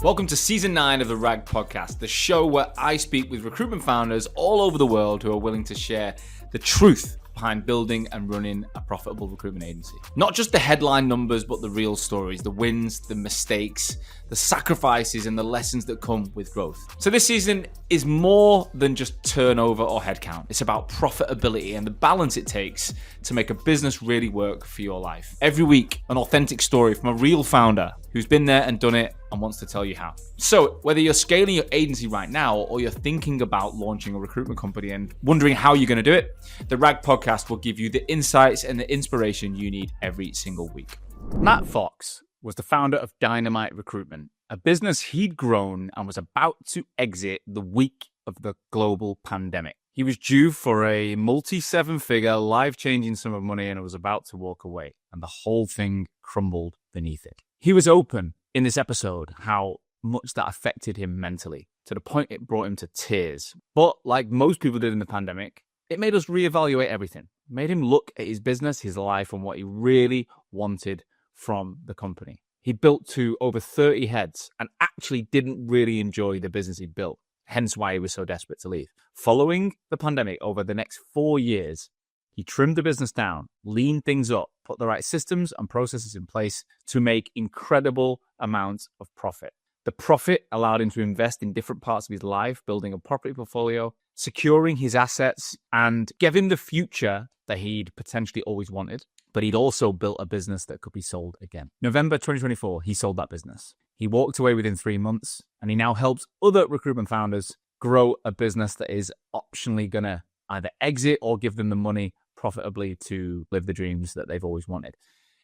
Welcome to Season 9 of the RAG Podcast, the show where I speak with recruitment founders all over the world who are willing to share the truth behind building and running a profitable recruitment agency. Not just the headline numbers, but the real stories, the wins, the mistakes, the sacrifices, and the lessons that come with growth. So this season is more than just turnover or headcount. It's about profitability and the balance it takes to make a business really work for your life. Every week, an authentic story from a real founder who's been there and done it and wants to tell you how. So whether you're scaling your agency right now or you're thinking about launching a recruitment company and wondering how you're going to do it, the RAG Podcast will give you the insights and the inspiration you need every single week. Matt Fox was the founder of Dynamite Recruitment, a business he'd grown and was about to exit the week of the global pandemic. He was due for a multi-seven-figure, life-changing sum of money and was about to walk away, and the whole thing crumbled beneath it. He was open in this episode how much that affected him mentally, to the point it brought him to tears. But like most people did in the pandemic, it made us reevaluate everything. It made him look at his business, his life, and what he really wanted from the company. He built to over 30 heads and actually didn't really enjoy the business he'd built, hence why he was so desperate to leave. Following the pandemic, over the next 4 years, he trimmed the business down, leaned things up, put the right systems and processes in place to make incredible amounts of profit. The profit allowed him to invest in different parts of his life, building a property portfolio, securing his assets, and gave him the future that he'd potentially always wanted. But he'd also built a business that could be sold again. November 2024, he sold that business. He walked away within 3 months, and he now helps other recruitment founders grow a business that is optionally going to either exit or give them the money profitably to live the dreams that they've always wanted.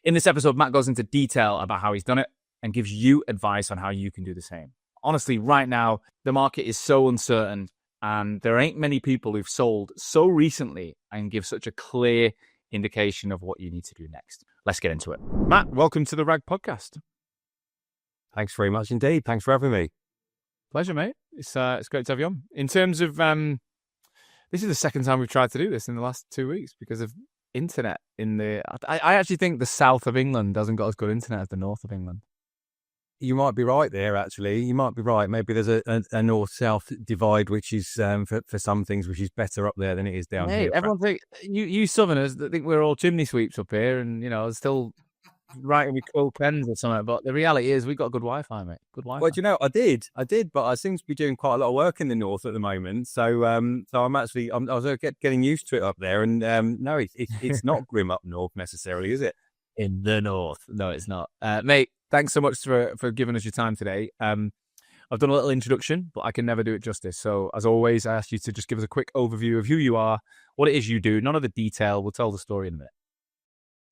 In this episode, Matt goes into detail about how he's done it and gives you advice on how you can do the same. Honestly, right now, the market is so uncertain and there ain't many people who've sold so recently and give such a clear indication of what you need to do next. Let's get into it. Matt, welcome to the RAG Podcast. Thanks very much indeed. Thanks for having me. Pleasure, mate. It's great to have you on. In terms of, this is the second time we've tried to do this in the last 2 weeks because of internet I actually think the south of England hasn't got as good internet as the north of England. You might be right there, actually. You might be right. Maybe there's a north-south divide, which is, for some things, which is better up there than it is down here. Everyone think, you southerners think we're all chimney sweeps up here and, still writing with quill pens or something. But the reality is we've got good Wi-Fi, mate. Good Wi-Fi. Well, I did, but I seem to be doing quite a lot of work in the north at the moment. So I was getting used to it up there. And no, it's not grim up north necessarily, is it? In the north. No, it's not. Mate, thanks so much for giving us your time today. I've done a little introduction, but I can never do it justice. So as always, I ask you to just give us a quick overview of who you are, what it is you do, none of the detail. We'll tell the story in a minute.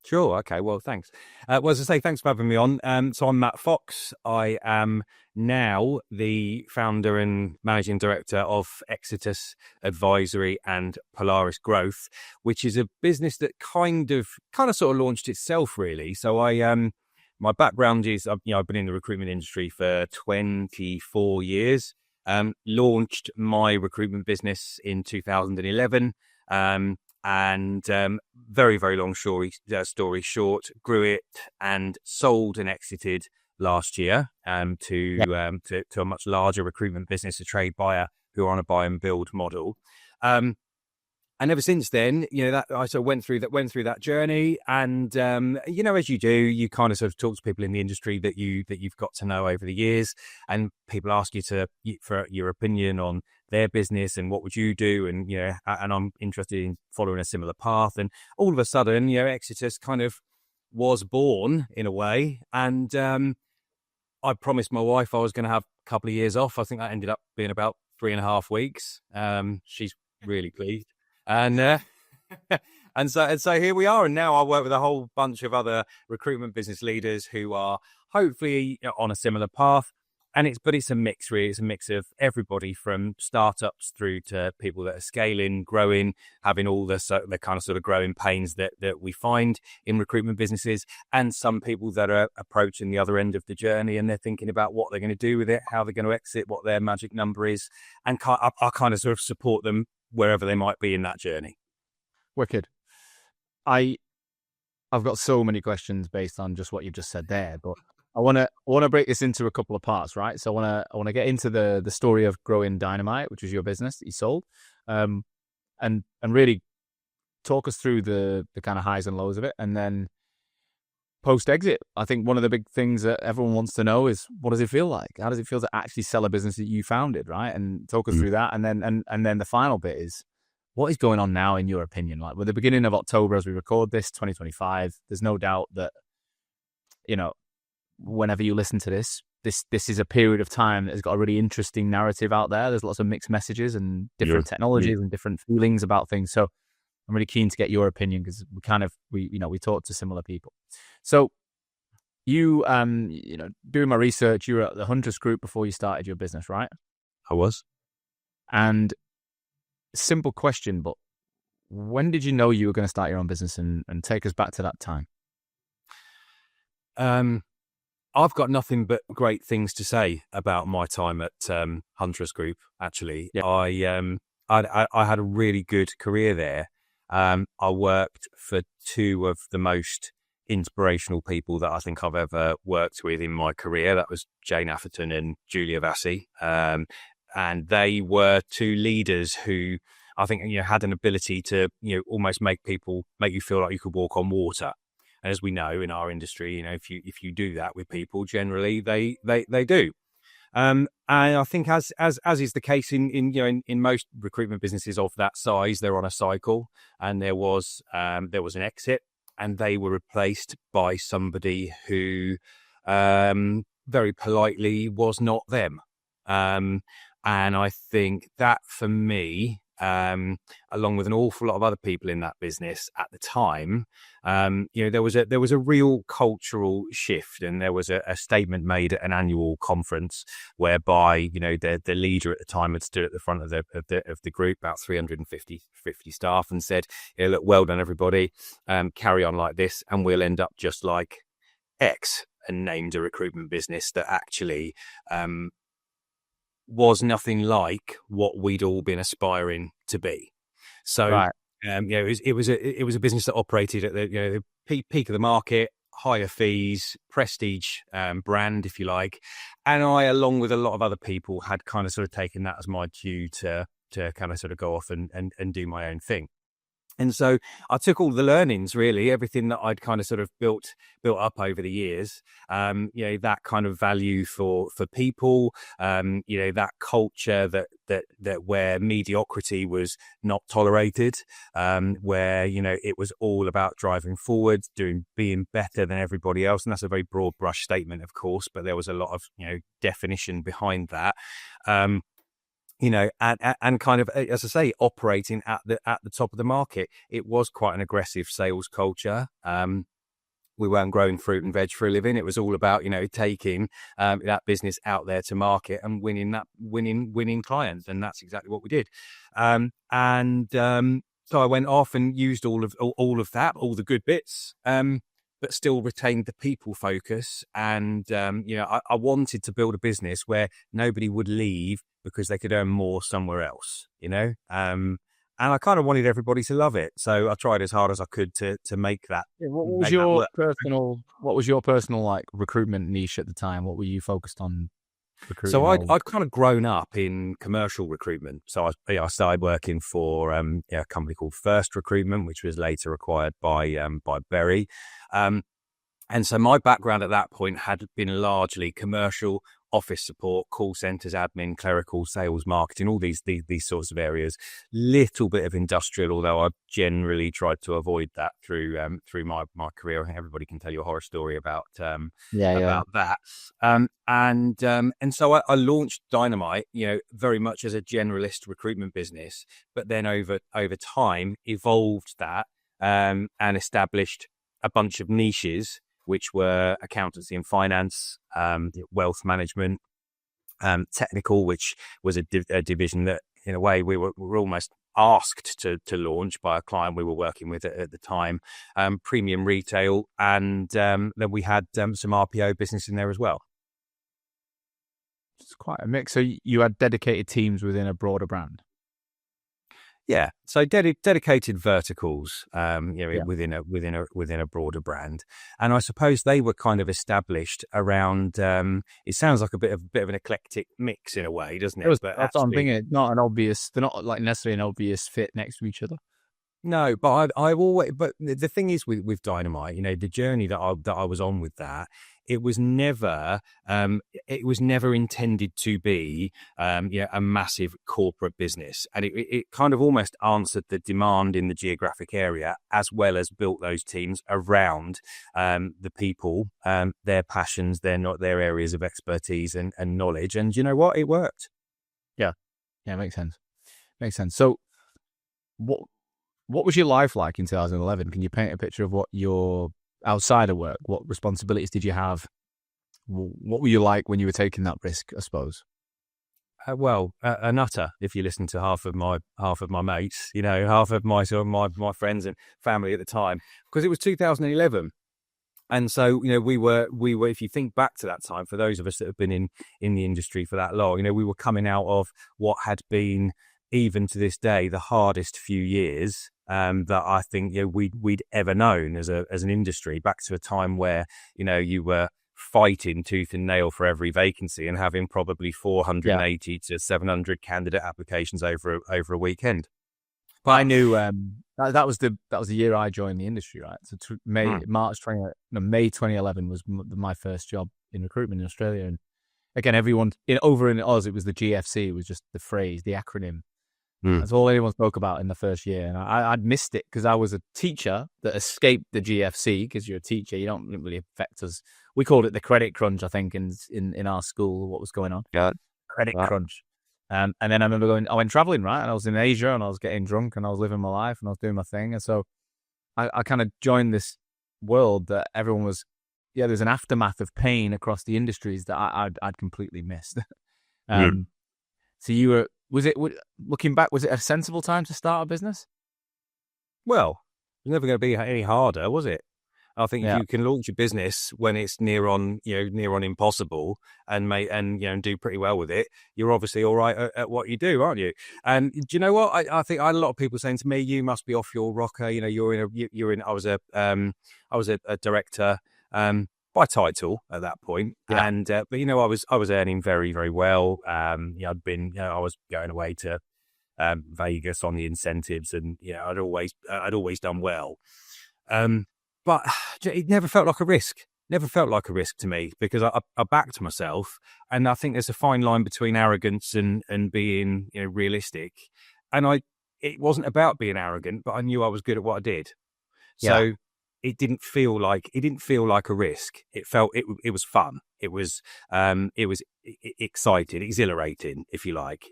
Sure. Okay. Well, thanks. Well, as I say, thanks for having me on. So I'm Matt Fox. I am now the founder and managing director of Exitus Advisory and Polaris Growth, which is a business that kind of sort of launched itself, really. So my background is, I've been in the recruitment industry for 24 years. Launched my recruitment business in 2011. And very, very long story short, grew it and sold and exited last year to a much larger recruitment business, a trade buyer who are on a buy and build model. And ever since then, that I sort of went through that journey. And as you do, you kind of sort of talk to people in the industry that you've got to know over the years, and people ask you for your opinion on their business and what would you do, and and I'm interested in following a similar path. And all of a sudden, Exitus kind of was born in a way. And I promised my wife I was going to have a couple of years off. I think that ended up being about 3.5 weeks. She's really pleased. And so here we are, and now I work with a whole bunch of other recruitment business leaders who are hopefully on a similar path. And it's a mix, really. It's a mix of everybody from startups through to people that are scaling, growing, having all the kind of sort of growing pains that we find in recruitment businesses, and some people that are approaching the other end of the journey and they're thinking about what they're going to do with it, how they're going to exit, what their magic number is, and I kind of sort of support them wherever they might be in that journey. Wicked. I've got so many questions based on just what you've just said there, but I want to break this into a couple of parts, right? So I want to get into the story of growing Dynamite, which was your business that you sold, and really talk us through the kind of highs and lows of it, and then post exit. I think one of the big things that everyone wants to know is, what does it feel like? How does it feel to actually sell a business that you founded, right? And talk us through that, and then the final bit is, what is going on now in your opinion? Like, we're the beginning of October as we record this, 2025. There's no doubt that, you know, whenever you listen to this is a period of time that has got a really interesting narrative out there. There's lots of mixed messages and different technologies and different feelings about things. So I'm really keen to get your opinion, because we talk to similar people. So you doing my research, you were at the Hunters Group before you started your business, right? I was. And simple question, but when did you know you were going to start your own business, and take us back to that time? I've got nothing but great things to say about my time at Hunters Group. Actually, Yeah. I had a really good career there. I worked for two of the most inspirational people that I think I've ever worked with in my career. That was Jane Atherton and Julia Vassie. And they were two leaders who I think, had an ability to, almost make you feel like you could walk on water. And as we know in our industry, if you do that with people, generally they do. And I think as is the case in most recruitment businesses of that size, they're on a cycle, and there was an exit, and they were replaced by somebody who very politely was not them. And I think that, for me, along with an awful lot of other people in that business at the time, there was a real cultural shift, and there was a statement made at an annual conference whereby the leader at the time had stood at the front of the group, about 350 staff, and said, "Look, well done, everybody. Carry on like this, and we'll end up just like X," and named a recruitment business that actually was nothing like what we'd all been aspiring to be. So, Right. it was a business that operated at the peak of the market, higher fees, prestige brand, if you like. And I, along with a lot of other people, had kind of sort of taken that as my cue to kind of sort of go off and do my own thing. And so I took all the learnings, really, everything that I'd kind of sort of built up over the years, that kind of value for people, that culture that where mediocrity was not tolerated, where, it was all about driving forward, being better than everybody else. And that's a very broad brush statement, of course, but there was a lot of, definition behind that. And kind of, as I say, operating at the top of the market. It was quite an aggressive sales culture. We weren't growing fruit and veg for a living. It was all about, taking that business out there to market and winning clients. And that's exactly what we did. So I went off and used all of that, all the good bits, but still retained the people focus. And, I wanted to build a business where nobody would leave because they could earn more somewhere else, and I kind of wanted everybody to love it. So I tried as hard as I could to make that. Yeah, what was your personal like recruitment niche at the time? What were you focused on recruiting? So I'd kind of grown up in commercial recruitment. So I started working for a company called First Recruitment, which was later acquired by Berry. And so my background at that point had been largely commercial, office support, call centers, admin, clerical, sales, marketing, all these sorts of areas. Little bit of industrial, although I generally tried to avoid that through my career. I think everybody can tell you a horror story about that. And so I launched Dynamite, very much as a generalist recruitment business, but then over time evolved that and established a bunch of niches, which were accountancy and finance, wealth management, technical, which was a division that, in a way, we were almost asked to launch by a client we were working with at the time, premium retail, and then we had some RPO business in there as well. It's quite a mix. So you had dedicated teams within a broader brand? Yeah, so dedicated verticals, Yeah. within a broader brand, and I suppose they were kind of established around. It sounds like a bit of an eclectic mix in a way, doesn't it? But That's what I'm actually, thinking. It's not an obvious. They're not like necessarily an obvious fit next to each other. no. But I've always. But the thing is with Dynamite, the journey that I was on with that. It was never intended to be a massive corporate business, and it kind of almost answered the demand in the geographic area, as well as built those teams around the people, their passions, their areas of expertise and knowledge. And you know what, it worked. Yeah, makes sense. So what was your life like in 2011? Can you paint a picture of what your outside of work, what responsibilities did you have? What were you like when you were taking that risk, I suppose? A nutter. If you listen to half of my mates, half of my my friends and family at the time, because it was 2011, and so we were. If you think back to that time, for those of us that have been in the industry for that long, we were coming out of what had been, even to this day, the hardest few years that I think we'd ever known as an industry. Back to a time where you were fighting tooth and nail for every vacancy and having probably 480 to 700 candidate applications over a weekend. But I knew that was the year I joined the industry, right? So May 2011 was my first job in recruitment in Australia. And again, everyone over in Oz, it was the GFC. It was just the phrase, the acronym. That's all anyone spoke about in the first year. And I'd missed it because I was a teacher that escaped the GFC. Because you're a teacher, you don't really affect us. We called it the credit crunch, I think, in our school, what was going on. Yeah. Credit crunch. And then I remember I went traveling, right? And I was in Asia and I was getting drunk and I was living my life and I was doing my thing. And so I kind of joined this world that everyone was, there's an aftermath of pain across the industries that I'd completely missed. So you were, looking back, was it a sensible time to start a business? Well, it was never going to be any harder, was it? I think if you can launch a business when it's near on impossible and do pretty well with it, you're obviously all right at what you do, aren't you? And do you know what? I think I had a lot of people saying to me, "You must be off your rocker." I was a director by title at that point, and but I was earning very, very well. I was going away to Vegas on the incentives, and I'd always done well. But it never felt like a risk. Never felt like a risk to me, because I backed myself, and I think there's a fine line between arrogance and being realistic. And it wasn't about being arrogant, but I knew I was good at what I did. So it didn't feel like a risk. It felt it was fun. It was exciting, exhilarating, if you like,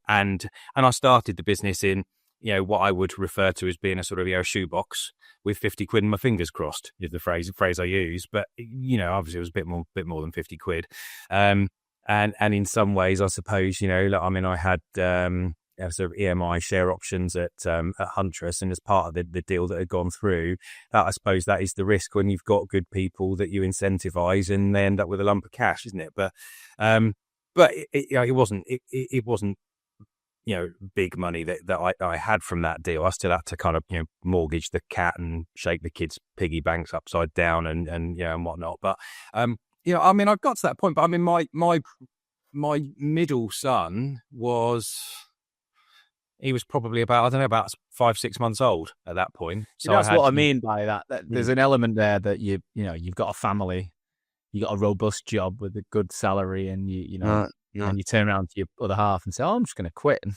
And I started the business in what I would refer to as being a sort of shoebox with 50 quid and my fingers crossed, is the phrase I use. But obviously it was a bit more than 50 quid. And in some ways, I suppose, I had sort of EMI share options at Huntress, and as part of the deal that had gone through, I suppose that is the risk when you've got good people that you incentivize and they end up with a lump of cash, isn't it? But it wasn't big money that I had from that deal. I still had to kind of mortgage the cat and shake the kids' piggy banks upside down and whatnot. But I got to that point. But my middle son he was probably about 5-6 months old at that point. So that's what I mean by that. There's an element there that you've got a family, you got a robust job with a good salary, and and you turn around to your other half and say, "Oh, I'm just going to quit and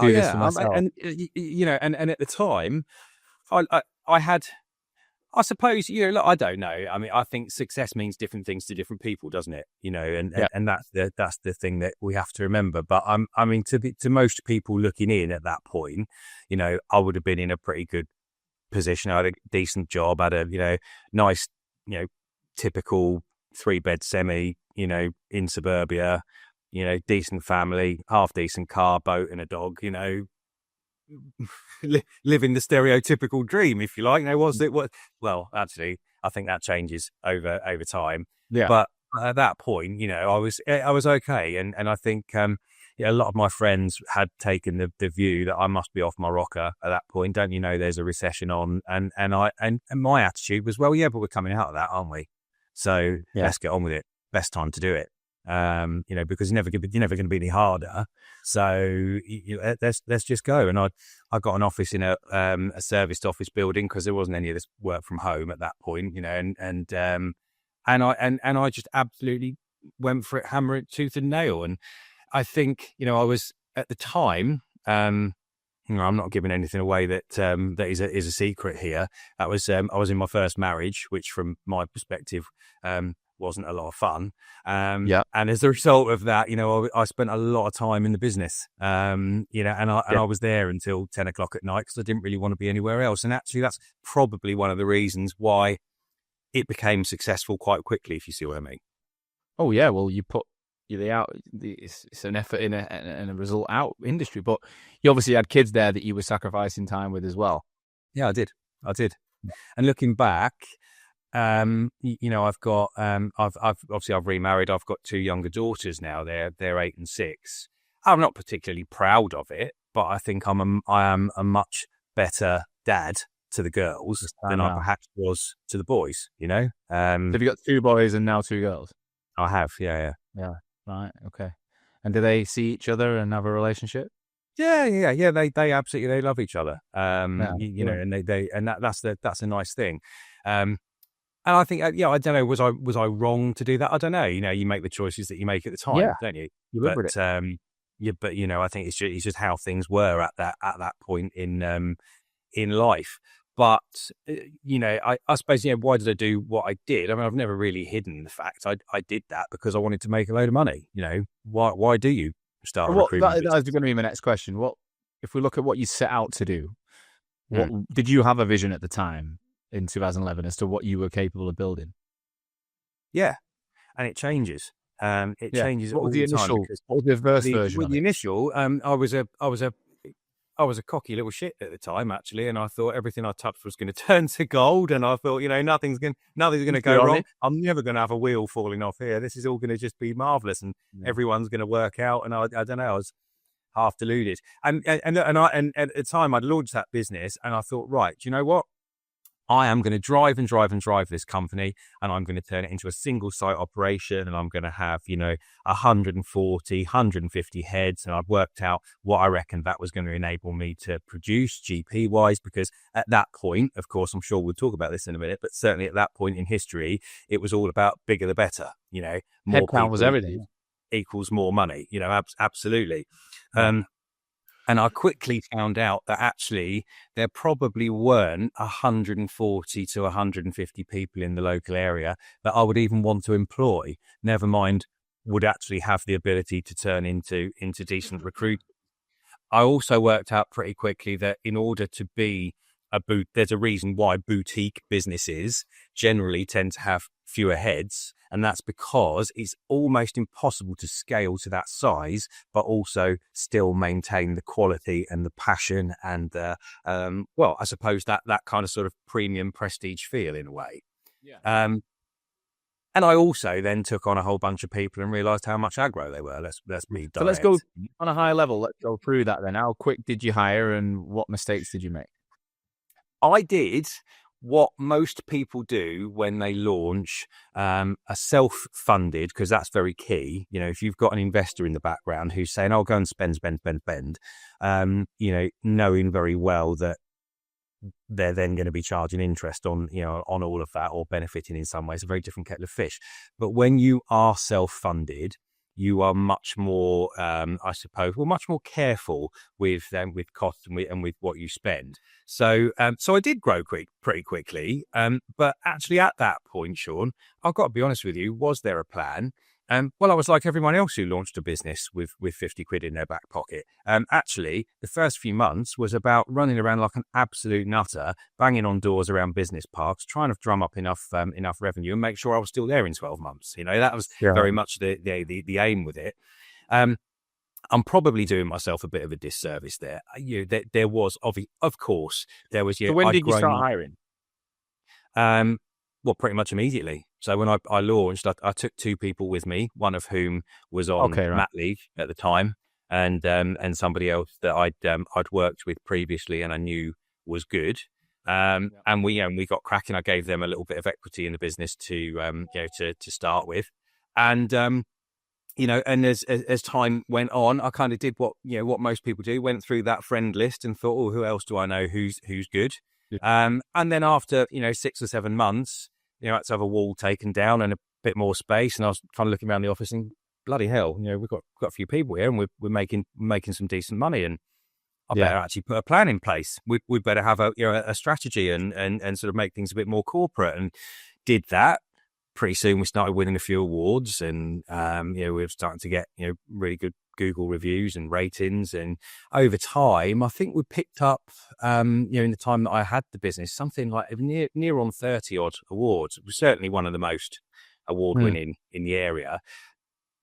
do this for myself." And at the time, I had. I suppose, look, I don't know. I mean, I think success means different things to different people, doesn't it? And that's the thing that we have to remember. But to most people looking in at that point, I would have been in a pretty good position. I had a decent job, had a nice, typical 3-bed semi, in suburbia, decent family, half decent car, boat, and a dog. Living the stereotypical dream, if you like. Was it what? Well, actually, I think that changes over time. Yeah. But at that point, I was okay, and I think a lot of my friends had taken the view that I must be off my rocker at that point. Don't you know there's a recession on? And my attitude was, well, yeah, but we're coming out of that, aren't we? So let's get on with it. Best time to do it. Because you're never going to be any harder. So let's just go. And I got an office in a serviced office building because there wasn't any of this work from home at that point, and I just absolutely went for it, hammer it tooth and nail. And I think, I was at the time, I'm not giving anything away that is a secret here. That was I was in my first marriage, which from my perspective wasn't a lot of fun. And as a result of that, I spent a lot of time in the business, and I was there until 10 o'clock at night because I didn't really want to be anywhere else. And actually that's probably one of the reasons why it became successful quite quickly, if you see what I mean. Oh yeah, well, it's an effort in a result out industry, but you obviously had kids there that you were sacrificing time with as well. Yeah, I did. And looking back, I've got, I've remarried. I've got 2 younger daughters now. They're 8 and 6. I'm not particularly proud of it, but I think I am a much better dad to the girls than I perhaps was to the boys. Have you got 2 boys and now 2 girls? I have, yeah. Right, okay. And do they see each other and have a relationship? Yeah. They absolutely love each other. And that's a nice thing. And I think, I don't know, was I wrong to do that? I don't know. You make the choices that you make at the time, don't you? You live with it. But I think it's just how things were at that point in life. But, I suppose, why did I do what I did? I mean, I've never really hidden the fact I did that because I wanted to make a load of money. Why do you start a recruitment That was going to be my next question. If we look at what you set out to do, did you have a vision at the time in 2011 as to what you were capable of building? Yeah, and it changes. Changes all the time. What was the first version? With the initial, I was a cocky little shit at the time, actually, and I thought everything I touched was going to turn to gold. And I thought, nothing's going to go wrong. I'm never going to have a wheel falling off here. This is all going to just be marvelous, and everyone's going to work out. And I don't know, I was half deluded. And at the time, I'd launched that business, and I thought, right, do you know what? I am going to drive this company, and I'm going to turn it into a single site operation, and I'm going to have, 140, 150 heads. And I've worked out what I reckon that was going to enable me to produce GP wise, because at that point, of course, I'm sure we'll talk about this in a minute, but certainly at that point in history, it was all about bigger the better, more headcount was everything equals more money, absolutely. And I quickly found out that actually there probably weren't 140 to 150 people in the local area that I would even want to employ, never mind would actually have the ability to turn into decent recruiters. I also worked out pretty quickly that in order to be there's a reason why boutique businesses generally tend to have fewer heads, and that's because it's almost impossible to scale to that size, but also still maintain the quality and the passion and I suppose that kind of sort of premium prestige feel in a way. Yeah. And I also then took on a whole bunch of people and realised how much aggro they were. Let's be direct. So let's go on a high level. Let's go through that then. How quick did you hire, and what mistakes did you make? I did what most people do when they launch a self-funded, because that's very key. If you've got an investor in the background who's saying, "Oh, go and spend," knowing very well that they're then going to be charging interest on all of that or benefiting in some ways, a very different kettle of fish. But when you are self-funded, you are much more, much more careful with costs and with what you spend. So I did grow pretty quickly. But actually at that point, Sean, I've got to be honest with you, was there a plan? Well, I was like everyone else who launched a business with 50 quid in their back pocket. Actually, the first few months was about running around like an absolute nutter, banging on doors around business parks, trying to drum up enough revenue and make sure I was still there in 12 months. That was very much the aim with it. I'm probably doing myself a bit of a disservice there. There was, of course, there was. So when did you start hiring? Well, pretty much immediately. So when I launched, I took 2 people with me, one of whom was on mat leave at the time. and somebody else that I'd worked with previously and I knew was good. And we got cracking. I gave them a little bit of equity in the business to start with, and and as time went on, I kind of did what most people do, went through that friend list and thought, oh, who else do I know who's good? And then after 6 or 7 months, I had to have a wall taken down and a bit more space, and I was kind of looking around the office and bloody hell, we've got a few people here and we're making some decent money, and I better actually put a plan in place. We better have a strategy and sort of make things a bit more corporate, and did that. Pretty soon we started winning a few awards, and we were starting to get really good Google reviews and ratings, and over time I think we picked up in the time that I had the business something like near on 30 odd awards. It was certainly one of the most award winning in the area.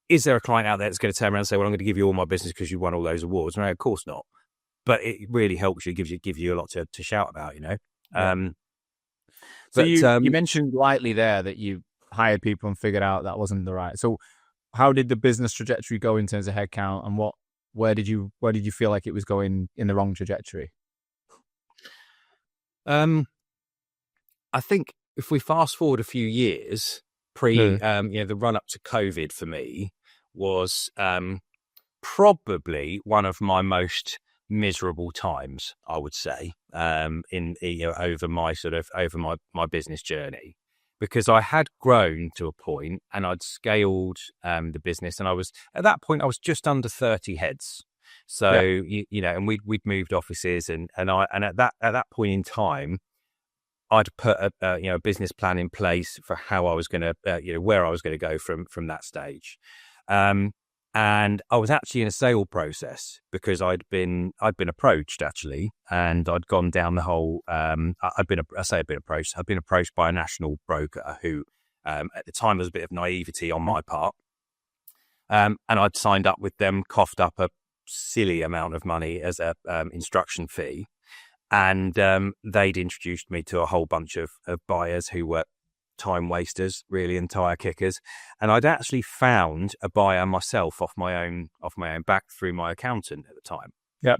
Is there a client out there that's going to turn around and say, well, I'm going to give you all my business because you won all those awards? No, of course not. But it really helps you, gives you a lot to shout about, So you mentioned lightly there that you hired people and figured out that wasn't the right. So how did the business trajectory go in terms of headcount, and where did you feel like it was going in the wrong trajectory? I think if we fast forward a few years, the run up to COVID for me was probably one of my most miserable times, I would say, over my business journey, because I had grown to a point and I'd scaled the business, and at that point I was just under 30 heads. So and we'd moved offices, and at that point in time, I'd put a business plan in place for how I was going to where I was going to go from that stage. And I was actually in a sale process because I'd been approached actually, and I'd gone down the whole. I'd been approached. I'd been approached by a national broker who, at the time, there was a bit of naivety on my part, and I'd signed up with them, coughed up a silly amount of money as a instruction fee, and they'd introduced me to a whole bunch of buyers who were time wasters, really, and tire kickers. And I'd actually found a buyer myself off my own back through my accountant at the time. Yep.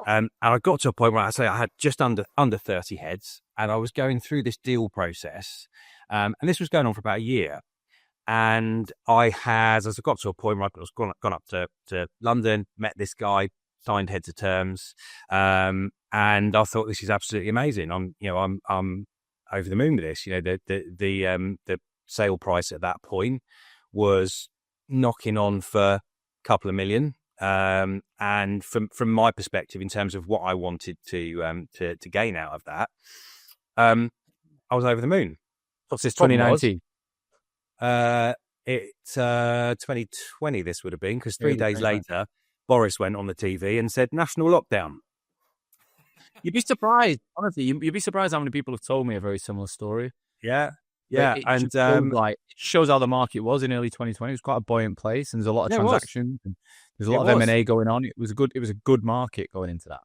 And I got to a point where I had just under 30 heads, and I was going through this deal process, and this was going on for about a year. And as I got to a point where I was gone up to London, met this guy, signed heads of terms, and I thought, this is absolutely amazing. I'm over the moon with this. The sale price at that point was knocking on for a couple of million. And from my perspective, in terms of what I wanted to gain out of that, I was over the moon. What's this, 2019? It's 2020 this would have been, because 3 days later, Boris went on the TV and said, national lockdown. You'd be surprised, honestly. You'd be surprised how many people have told me a very similar story. Yeah. It shows how the market was in early 2020. It was quite a buoyant place, and there's a lot of transactions, and there's a lot of M&A going on. It was a good market going into that.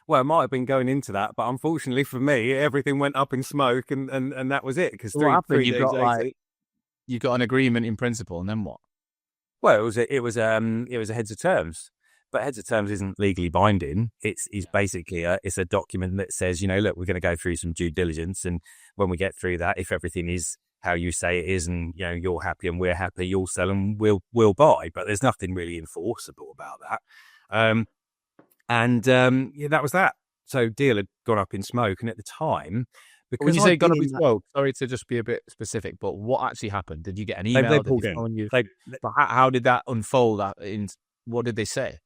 Well, it might have been going into that, but unfortunately for me, everything went up in smoke, and that was it. Because three days later, you got an agreement in principle, and then what? Well, it was a heads of terms. But heads of terms isn't legally binding. It's basically it's a document that says, look, we're going to go through some due diligence, and when we get through that, if everything is how you say it is, and you're happy and we're happy, you'll sell and we'll buy. But there's nothing really enforceable about that. That was that. So deal had gone up in smoke, and at the time, because when you say gone up in smoke, sorry to just be a bit specific, but what actually happened? Did you get an email? They pulled in. How did that unfold? What did they say?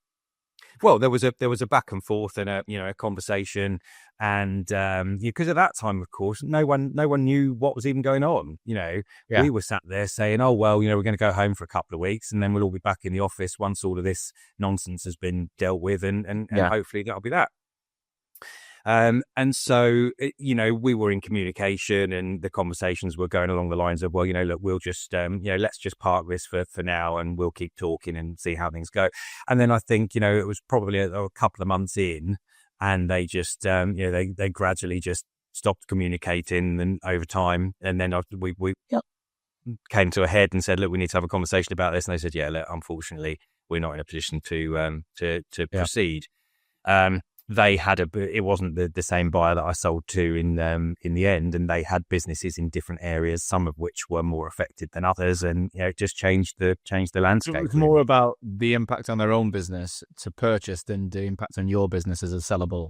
Well, there was a back and forth and a conversation, and because at that time, of course, no one knew what was even going on. We were sat there saying, "Oh well, we're going to go home for a couple of weeks, and then we'll all be back in the office once all of this nonsense has been dealt with, and hopefully that'll be that." And so, we were in communication, and the conversations were going along the lines of, well, look, we'll just, let's just park this for now, and we'll keep talking and see how things go. And then I think, it was probably a couple of months in, and they just, they gradually just stopped communicating, and over time, and then we came to a head and said, look, we need to have a conversation about this. And they said, yeah, look, unfortunately, we're not in a position to Yeah. proceed. They had it wasn't the same buyer that I sold to in the end, and they had businesses in different areas, some of which were more affected than others, and it just changed the landscape. So it's more about the impact on their own business to purchase than the impact on your business as a sellable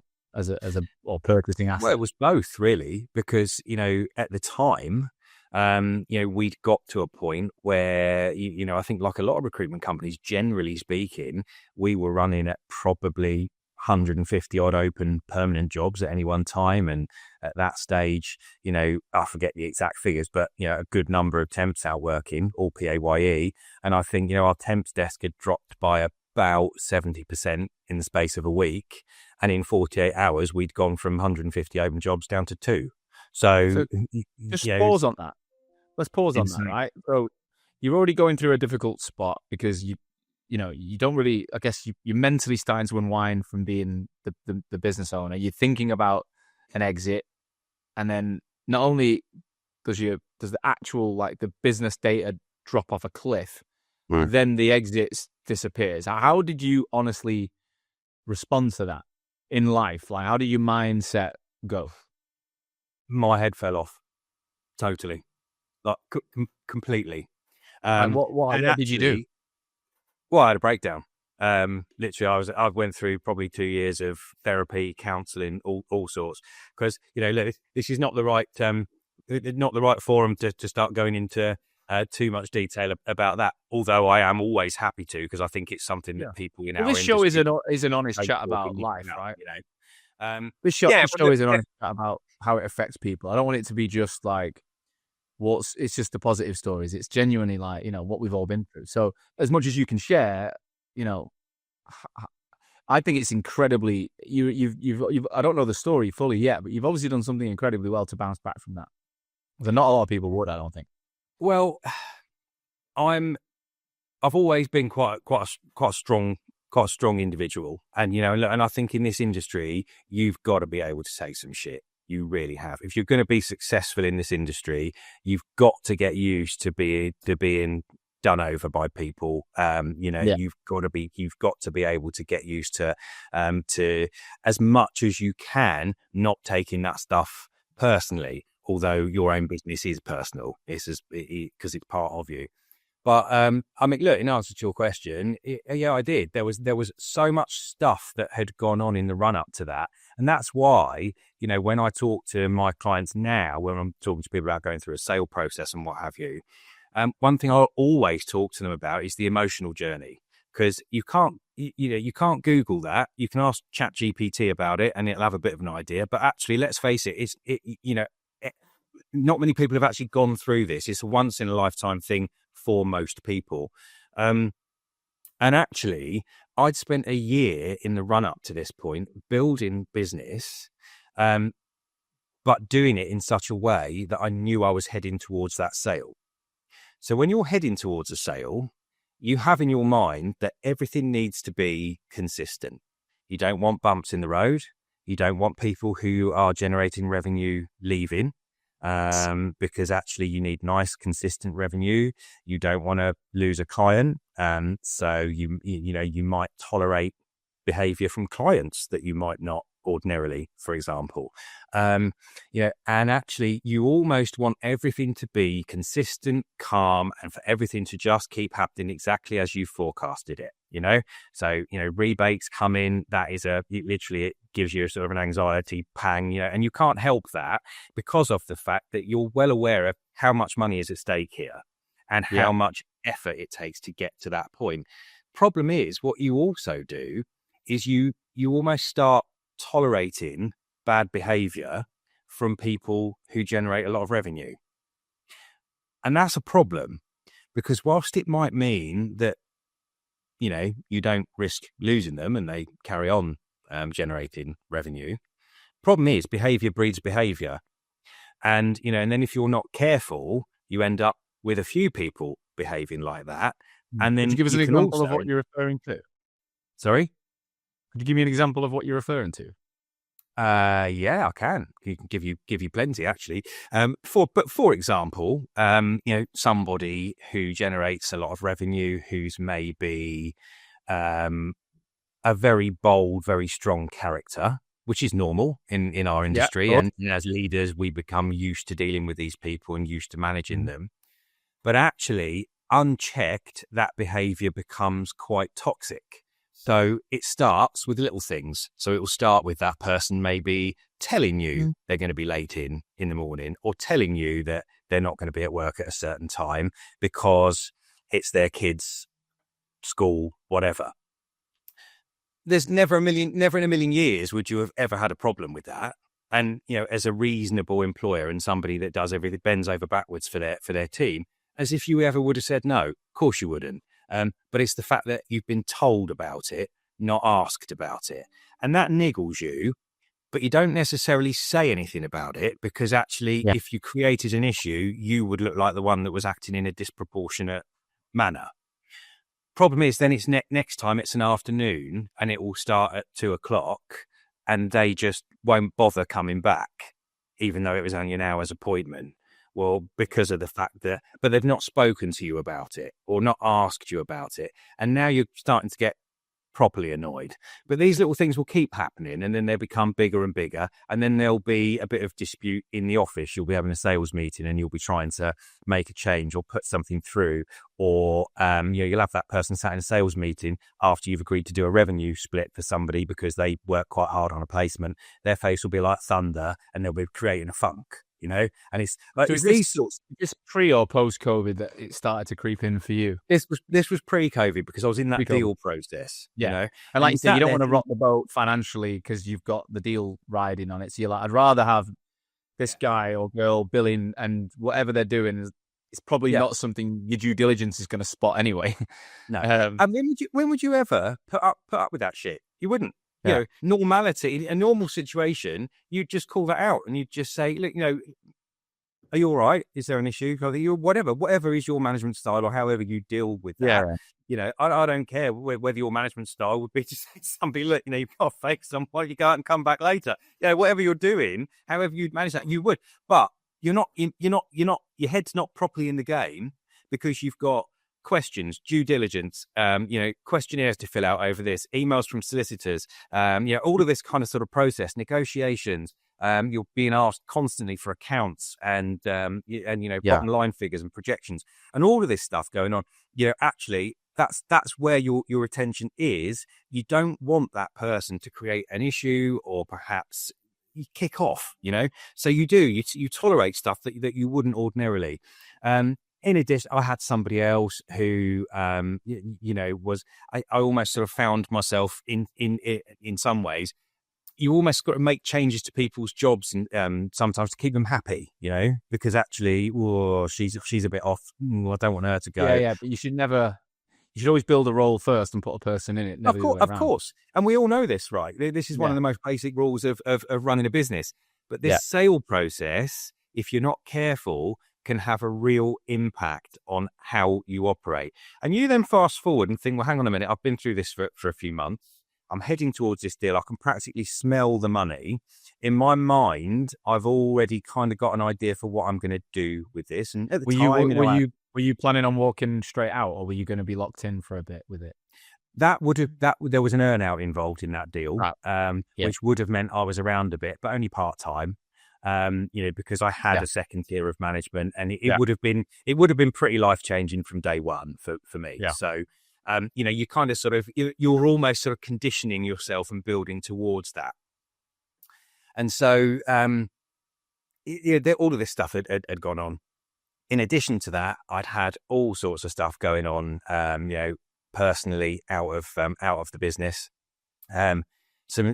or purchasing asset. Well, it was both really, because at the time, we'd got to a point where I think, like a lot of recruitment companies, generally speaking, we were running at probably 150 odd open permanent jobs at any one time, and at that stage, I forget the exact figures, but a good number of temps out working, all PAYE, and I think our temps desk had dropped by about 70% in the space of a week, and in 48 hours we'd gone from 150 open jobs down to 2. So just pause on that. Let's pause on that, right? So you're already going through a difficult spot because you don't really, I guess you're mentally starting to unwind from being the business owner. You're thinking about an exit, and then not only does the actual, like, the business data drop off a cliff, then the exit disappears. How did you honestly respond to that in life? Like, how did your mindset go? My head fell off totally, like completely. What did you do? Well, I had a breakdown. Literally, I went through probably 2 years of therapy, counselling, all sorts. Because look, this is not the right forum to start going into too much detail about that. Although I am always happy to, because I think it's something that people in our this show is an honest chat about life, right? This show is an honest chat about how it affects people. I don't want it to be just like it's just the positive stories. It's genuinely like, what we've all been through. So as much as you can share, I think it's incredibly, you've I don't know the story fully yet, but you've obviously done something incredibly well to bounce back from that. So not a lot of people would, I don't think. Well, I've always been quite a strong individual, and and I think in this industry you've got to be able to take some shit. You really have. If you're going to be successful in this industry, you've got to get used to being done over by people. You've got to be able to get used to as much as you can, not taking that stuff personally. Although your own business is personal, because it's part of you. But look, in answer to your question, I did. There was so much stuff that had gone on in the run up to that, and that's why when I talk to my clients now, when I'm talking to people about going through a sale process and what have you, one thing I'll always talk to them about is the emotional journey, because you can't Google that. You can ask ChatGPT about it, and it'll have a bit of an idea. But actually, let's face it, not many people have actually gone through this. It's a once in a lifetime thing for most people. And actually, I'd spent a year in the run up to this point building business, but doing it in such a way that I knew I was heading towards that sale. So when you're heading towards a sale, you have in your mind that everything needs to be consistent. You don't want bumps in the road. You don't want people who are generating revenue leaving. Because actually you need nice, consistent revenue. You don't want to lose a client. So you might tolerate behavior from clients that you might not ordinarily, for example. And actually you almost want everything to be consistent, calm, and for everything to just keep happening exactly as you forecasted it. So rebates come in, that is it gives you a sort of an anxiety pang, and you can't help that because of the fact that you're well aware of how much money is at stake here and how much effort it takes to get to that point. Problem is, what you also do is you almost start tolerating bad behavior from people who generate a lot of revenue. And that's a problem, because whilst it might mean that you don't risk losing them and they carry on generating revenue. Problem is, behavior breeds behavior. And, and then if you're not careful, you end up with a few people behaving like that. And then could you give us an example of what you're referring to? Sorry? Could you give me an example of what you're referring to? Yeah, I can. You can give you plenty actually. For example, somebody who generates a lot of revenue, who's maybe a very bold, very strong character, which is normal in our industry. Yeah, and as leaders, we become used to dealing with these people and used to managing them. But actually, unchecked, that behavior becomes quite toxic. So it starts with little things. So it will start with that person maybe telling you they're going to be late in the morning, or telling you that they're not going to be at work at a certain time because it's their kids' school, whatever. There's never in a million years would you have ever had a problem with that. And, as a reasonable employer and somebody that does everything, bends over backwards for their team, as if you ever would have said no. Of course you wouldn't. But it's the fact that you've been told about it, not asked about it. And that niggles you, but you don't necessarily say anything about it, because actually, if you created an issue, you would look like the one that was acting in a disproportionate manner. Problem is, then it's next time it's an afternoon and it will start at 2:00 and they just won't bother coming back, even though it was only an hour's appointment. Well, because of the fact that, but they've not spoken to you about it or not asked you about it. And now you're starting to get properly annoyed. But these little things will keep happening, and then they become bigger and bigger. And then there'll be a bit of dispute in the office. You'll be having a sales meeting and you'll be trying to make a change or put something through, or you'll have that person sat in a sales meeting after you've agreed to do a revenue split for somebody because they work quite hard on a placement. Their face will be like thunder and they'll be creating a funk. And it's like, so these sorts. Is pre or post COVID that it started to creep in for you? This was pre-COVID, because I was in that deal process. And like you said, you don't want to rock the boat financially because you've got the deal riding on it. So you're like, I'd rather have this guy or girl billing, and whatever they're doing is probably not something your due diligence is going to spot anyway. No. And when would you ever put up with that shit? You wouldn't. Normality, a normal situation, you'd just call that out and you'd just say, look, are you all right? Is there an issue? Whatever is your management style, or however you deal with that. I don't care whether your management style would be to say to somebody, look, you've got to fake someone, you go out and come back later. Whatever you're doing, however you'd manage that, you would. But your head's not properly in the game, because you've got questions, due diligence, questionnaires to fill out over this, emails from solicitors, all of this kind of sort of process, negotiations. You're being asked constantly for accounts and bottom line figures and projections, and all of this stuff going on. Actually, that's where your attention is. You don't want that person to create an issue, or perhaps you kick off. So you tolerate stuff that you wouldn't ordinarily. In addition, I had somebody else who, was, I almost sort of found myself in some ways, you almost got to make changes to people's jobs and sometimes to keep them happy, because actually, she's a bit off. I don't want her to go. Yeah, but you should always build a role first and put a person in it. Of course. And we all know this, right? This is one of the most basic rules of running a business. But this sale process, if you're not careful, can have a real impact on how you operate. And you then fast forward and think, well, hang on a minute, I've been through this for a few months. I'm heading towards this deal. I can practically smell the money. In my mind, I've already kind of got an idea for what I'm going to do with this. And at the time, were you planning on walking straight out, or were you going to be locked in for a bit with it? There was an earn out involved in that deal, which would have meant I was around a bit, but only part-time. Because I had a second tier of management, and it would have been pretty life-changing from day one for me. Yeah. So, you kind of sort of, you're almost sort of conditioning yourself and building towards that. And so, all of this stuff had gone on. In addition to that, I'd had all sorts of stuff going on, personally out of the business. Some,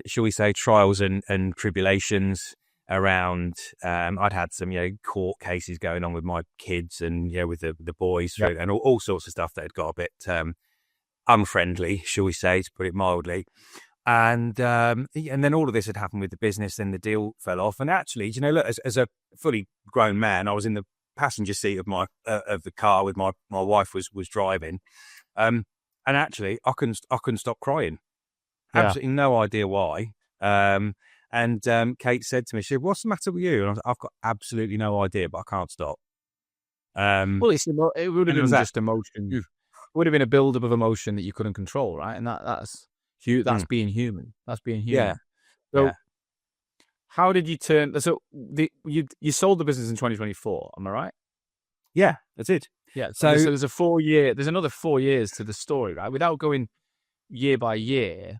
shall we say, trials and tribulations around. I'd had some, court cases going on with my kids and, with the boys, and all sorts of stuff that had got a bit unfriendly, shall we say, to put it mildly. And then all of this had happened with the business, then the deal fell off. And actually, look, as a fully grown man, I was in the passenger seat of the car with my wife was driving. And actually I couldn't stop crying. Absolutely no idea why. And Kate said to me, she said, "What's the matter with you?" And I was like, "I've got absolutely no idea, but I can't stop." Well, it would have been just emotion. would have been a buildup of emotion that you couldn't control, right? And that's being human. That's being human. Yeah. So, Yeah. how did you turn? So you sold the business in 2024. Am I right? Yeah, that's it. Yeah. So there's a 4-year. There's another 4 years to the story, right? Without going year by year,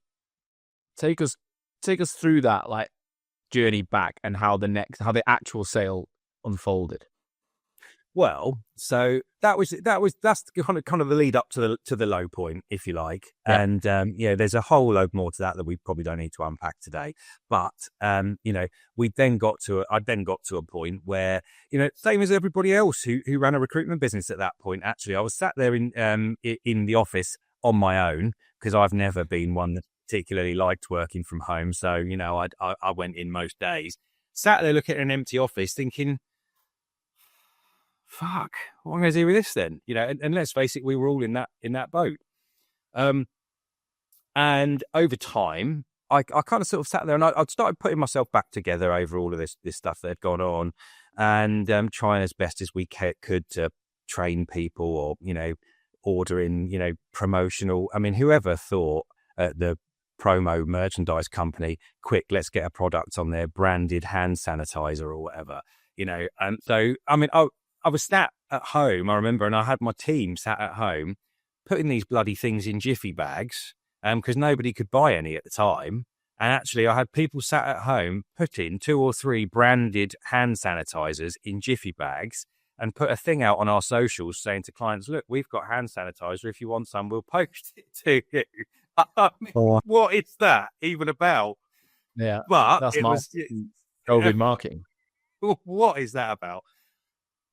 take us through that like journey back and how the actual sale unfolded. Well, so that's kind of the lead up to the low point, if you like. Yeah. And there's a whole load more to that we probably don't need to unpack today. But I then got to a point where, same as everybody else who ran a recruitment business at that point. Actually, I was sat there in the office on my own, because I've never been one that particularly liked working from home. So I went in most days, sat there looking at an empty office, thinking, fuck, what am I going to do with this then? And let's face it, we were all in that boat. And over time, I kind of sort of sat there and I started putting myself back together over all of this stuff that had gone on, and trying as best as we could to train people, or, ordering, promotional. I mean, whoever thought at the promo merchandise company, quick, let's get a product on there, branded hand sanitizer or whatever, And so, I mean, I was sat at home, I remember, and I had my team sat at home putting these bloody things in jiffy bags, because nobody could buy any at the time. And actually, I had people sat at home putting 2 or 3 branded hand sanitizers in jiffy bags, and put a thing out on our socials saying to clients, look, we've got hand sanitizer. If you want some, we'll post it to you. I mean, what is that even about? Yeah, but that's it was COVID marketing. What is that about?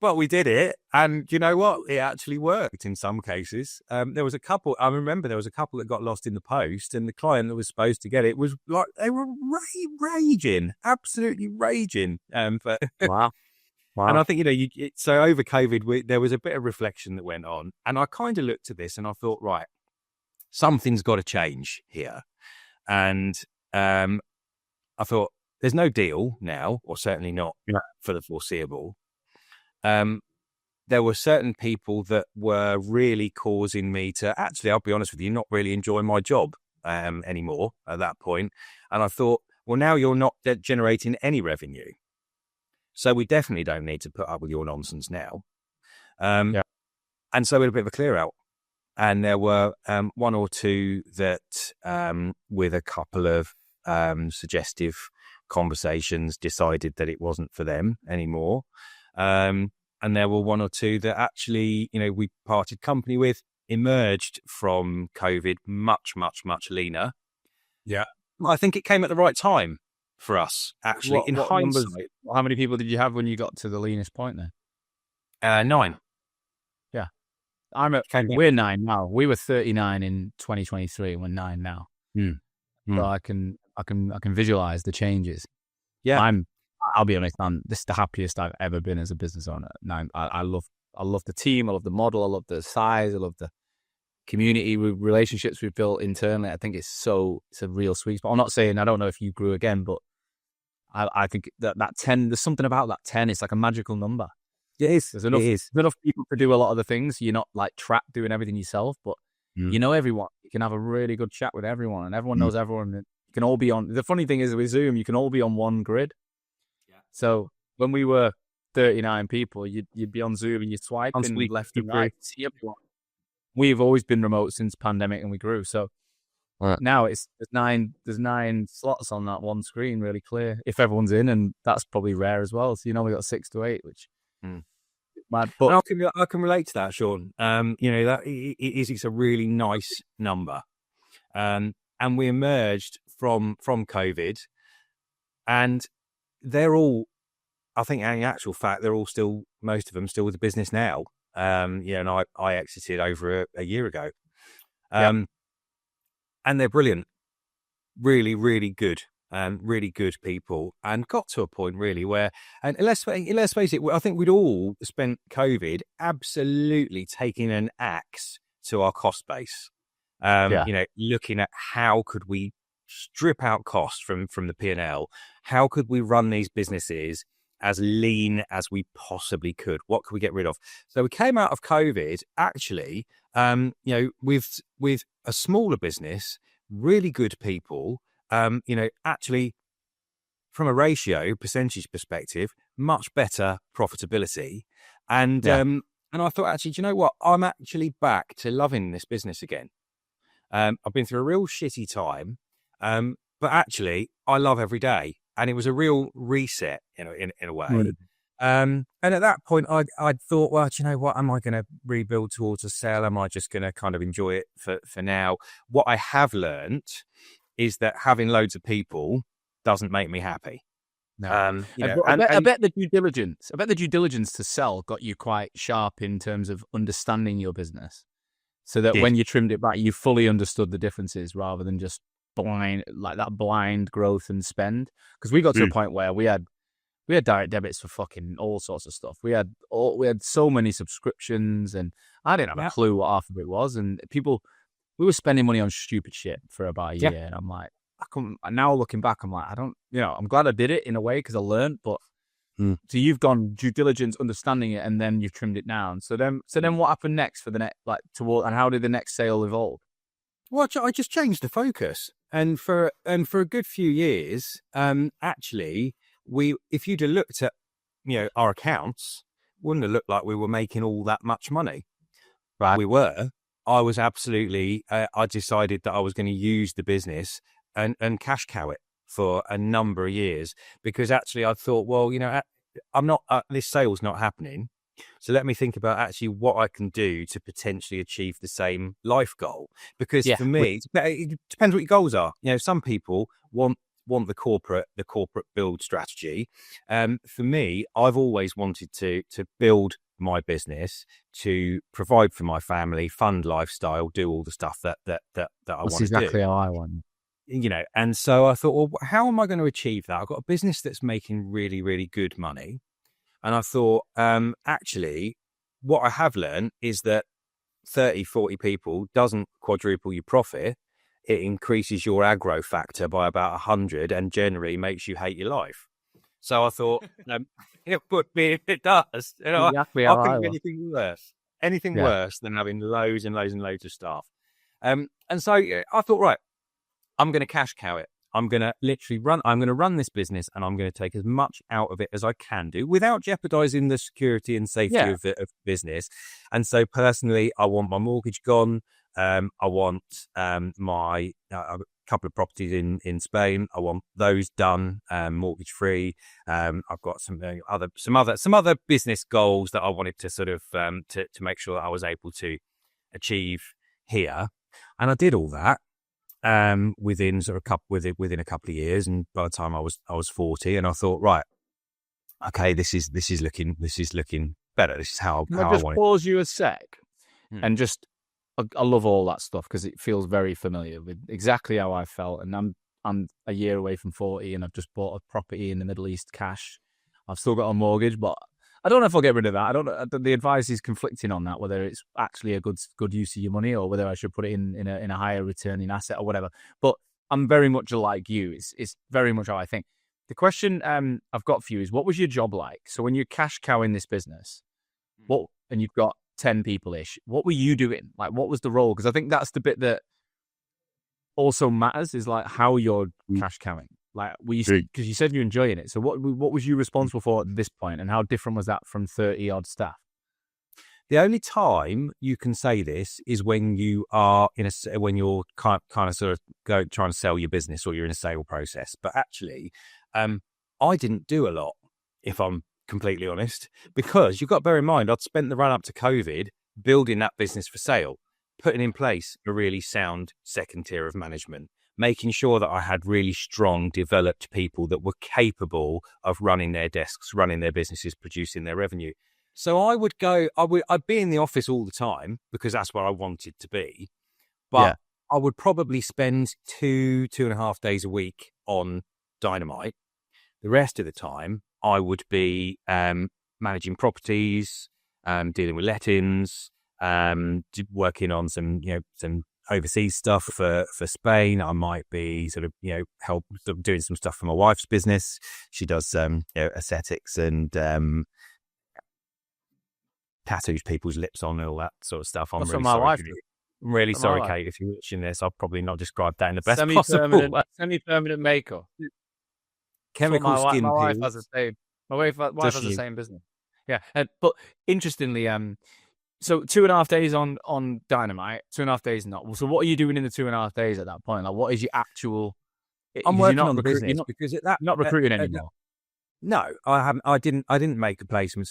Well, we did it, and you know what? It actually worked in some cases. There was a couple that got lost in the post, and the client that was supposed to get it was like, they were raging, absolutely raging. Wow. And I think, so over COVID, there was a bit of reflection that went on, and I kind of looked at this and I thought, right, something's got to change here. And I thought, there's no deal now, or certainly not for the foreseeable. There were certain people that were really causing me to, actually, I'll be honest with you, not really enjoy my job anymore at that point. And I thought, well, now you're not generating any revenue, so we definitely don't need to put up with your nonsense now. And so we had a bit of a clear out. And there were 1 or 2 that, with a couple of suggestive conversations, decided that it wasn't for them anymore. And there were 1 or 2 that actually, we parted company with, emerged from COVID much, much, much leaner. Yeah. I think it came at the right time for us, actually. In hindsight. Numbers, how many people did you have when you got to the leanest point then? 9. Yeah. We're 9 now. We were 39 in 2023, and we're 9 now. So I can visualize the changes. Yeah. I'll be honest, this is the happiest I've ever been as a business owner. Now, I love the team, I love the model, I love the size, I love the community relationships we've built internally. I think it's a real sweet spot. I'm not saying, I don't know if you grew again, but I think that 10, there's something about that 10. It's like a magical number. It is. There's enough people to do a lot of the things. You're not like trapped doing everything yourself, but you know everyone. You can have a really good chat with everyone, and everyone knows everyone. You can all be on. The funny thing is with Zoom, you can all be on one grid. Yeah. So when we were 39 people, you'd be on Zoom and you'd swipe left and right, see everyone. We've always been remote since pandemic, and we grew. So now there's 9 slots on that one screen, really clear if everyone's in, and that's probably rare as well. So we got 6 to 8, which mad. But I can relate to that, Sean. That it's a really nice number, and we emerged from COVID, and they're all, I think, in actual fact, they're all still, most of them still with the business now. And I exited over a year ago. And they're brilliant, really, really good, really good people, and got to a point really where, and let's face it, I think we'd all spent COVID absolutely taking an axe to our cost base. Looking at how could we strip out costs from the P&L, how could we run these businesses as lean as we possibly could. What could we get rid of? So we came out of COVID actually, with a smaller business, really good people, actually from a ratio percentage perspective, much better profitability. And I thought, actually, do you know what? I'm actually back to loving this business again. I've been through a real shitty time, but actually, I love every day, and it was a real reset, in a way. Right. And at that point, I thought, well, do you know what? Am I going to rebuild towards a sale? Am I just going to kind of enjoy it for now? What I have learned is that having loads of people doesn't make me happy. No. I bet the due diligence to sell got you quite sharp in terms of understanding your business, so that when you trimmed it back, you fully understood the differences rather than just blind growth and spend. Because we got to a point where we had direct debits for fucking all sorts of stuff. We had so many subscriptions, and I didn't have a clue what half of it was. And we were spending money on stupid shit for about a year, and I'm like, now looking back, I'm like, I'm glad I did it in a way because I learned. But so you've gone due diligence, understanding it, and then you've trimmed it down. So then what happened next for the next and how did the next sale evolve? Well, I just changed the focus, and for a good few years, actually, if you'd have looked at our accounts, wouldn't have looked like we were making all that much money. Right, we were. I was absolutely. I decided that I was going to use the business and cash cow it for a number of years, because actually I thought, well, I'm not, this sale's not happening. So let me think about actually what I can do to potentially achieve the same life goal. Because for me, it depends what your goals are. Some people want the corporate build strategy. For me, I've always wanted to build my business, to provide for my family, fund lifestyle, do all the stuff that I want to do. That's exactly how I want. And so I thought, well, how am I going to achieve that? I've got a business that's making really, really good money. And I thought, actually, what I have learned is that 30, 40 people doesn't quadruple your profit. It increases your aggro factor by about 100 and generally makes you hate your life. So I thought, it does. Exactly I how couldn't be anything worse than having loads and loads and loads of staff. And so I thought, right, I'm going to cash cow it. I'm going to run this business, and I'm going to take as much out of it as I can do without jeopardizing the security and safety of the business. And so personally, I want my mortgage gone. I want my a couple of properties in Spain. I want those done, mortgage free. I've got some other business goals that I wanted to sort of to make sure that I was able to achieve here. And I did all that. Within a couple of years, and by the time I was 40, and I thought, right, okay, this is looking better. This is how I just want pause you a sec, and just I love all that stuff because it feels very familiar with exactly how I felt. And I'm a year away from 40, and I've just bought a property in the Middle East cash. I've still got a mortgage, but I don't know if I'll get rid of that. I don't know. The advice is conflicting on that, whether it's actually a good use of your money or whether I should put it in a higher returning asset or whatever. But I'm very much like you. It's very much how I think. The question I've got for you is, what was your job like? So when you're cash cowing this business, and you've got 10 people-ish, what were you doing? Like, what was the role? Because I think that's the bit that also matters, is like how you're cash cowing. Like, because you said you're enjoying it. So what was you responsible for at this point, and how different was that from 30 odd staff? The only time you can say this is when you are when you're kind of sort of trying to sell your business, or you're in a sale process. But actually, I didn't do a lot, if I'm completely honest, because you've got to bear in mind, I'd spent the run up to COVID building that business for sale, putting in place a really sound second tier of management, making sure that I had really strong, developed people that were capable of running their desks, running their businesses, producing their revenue. So I'd be in the office all the time because that's where I wanted to be. But I would probably spend 2.5 days a week on Dynamite. The rest of the time, I would be managing properties, dealing with lettings, working on some overseas stuff for Spain. I might be sort of, help sort of doing some stuff for my wife's business. She does, aesthetics and tattoos people's lips on and all that sort of stuff. I'm That's really what my sorry. wife does. I'm really That's what my sorry, wife- Kate, if you're watching this. I've probably not described that in the best possible way. Semi-permanent makeup. Chemical skin my wife peels. has the same. My wife Does has the she? same business. Yeah, but interestingly, so 2.5 days on Dynamite, 2.5 days not. So what are you doing in the 2.5 days at that point? Like, what is your actual? I'm you're working not on the recruiting- business You're because at that not recruiting at anymore. No, I haven't. I didn't make placements.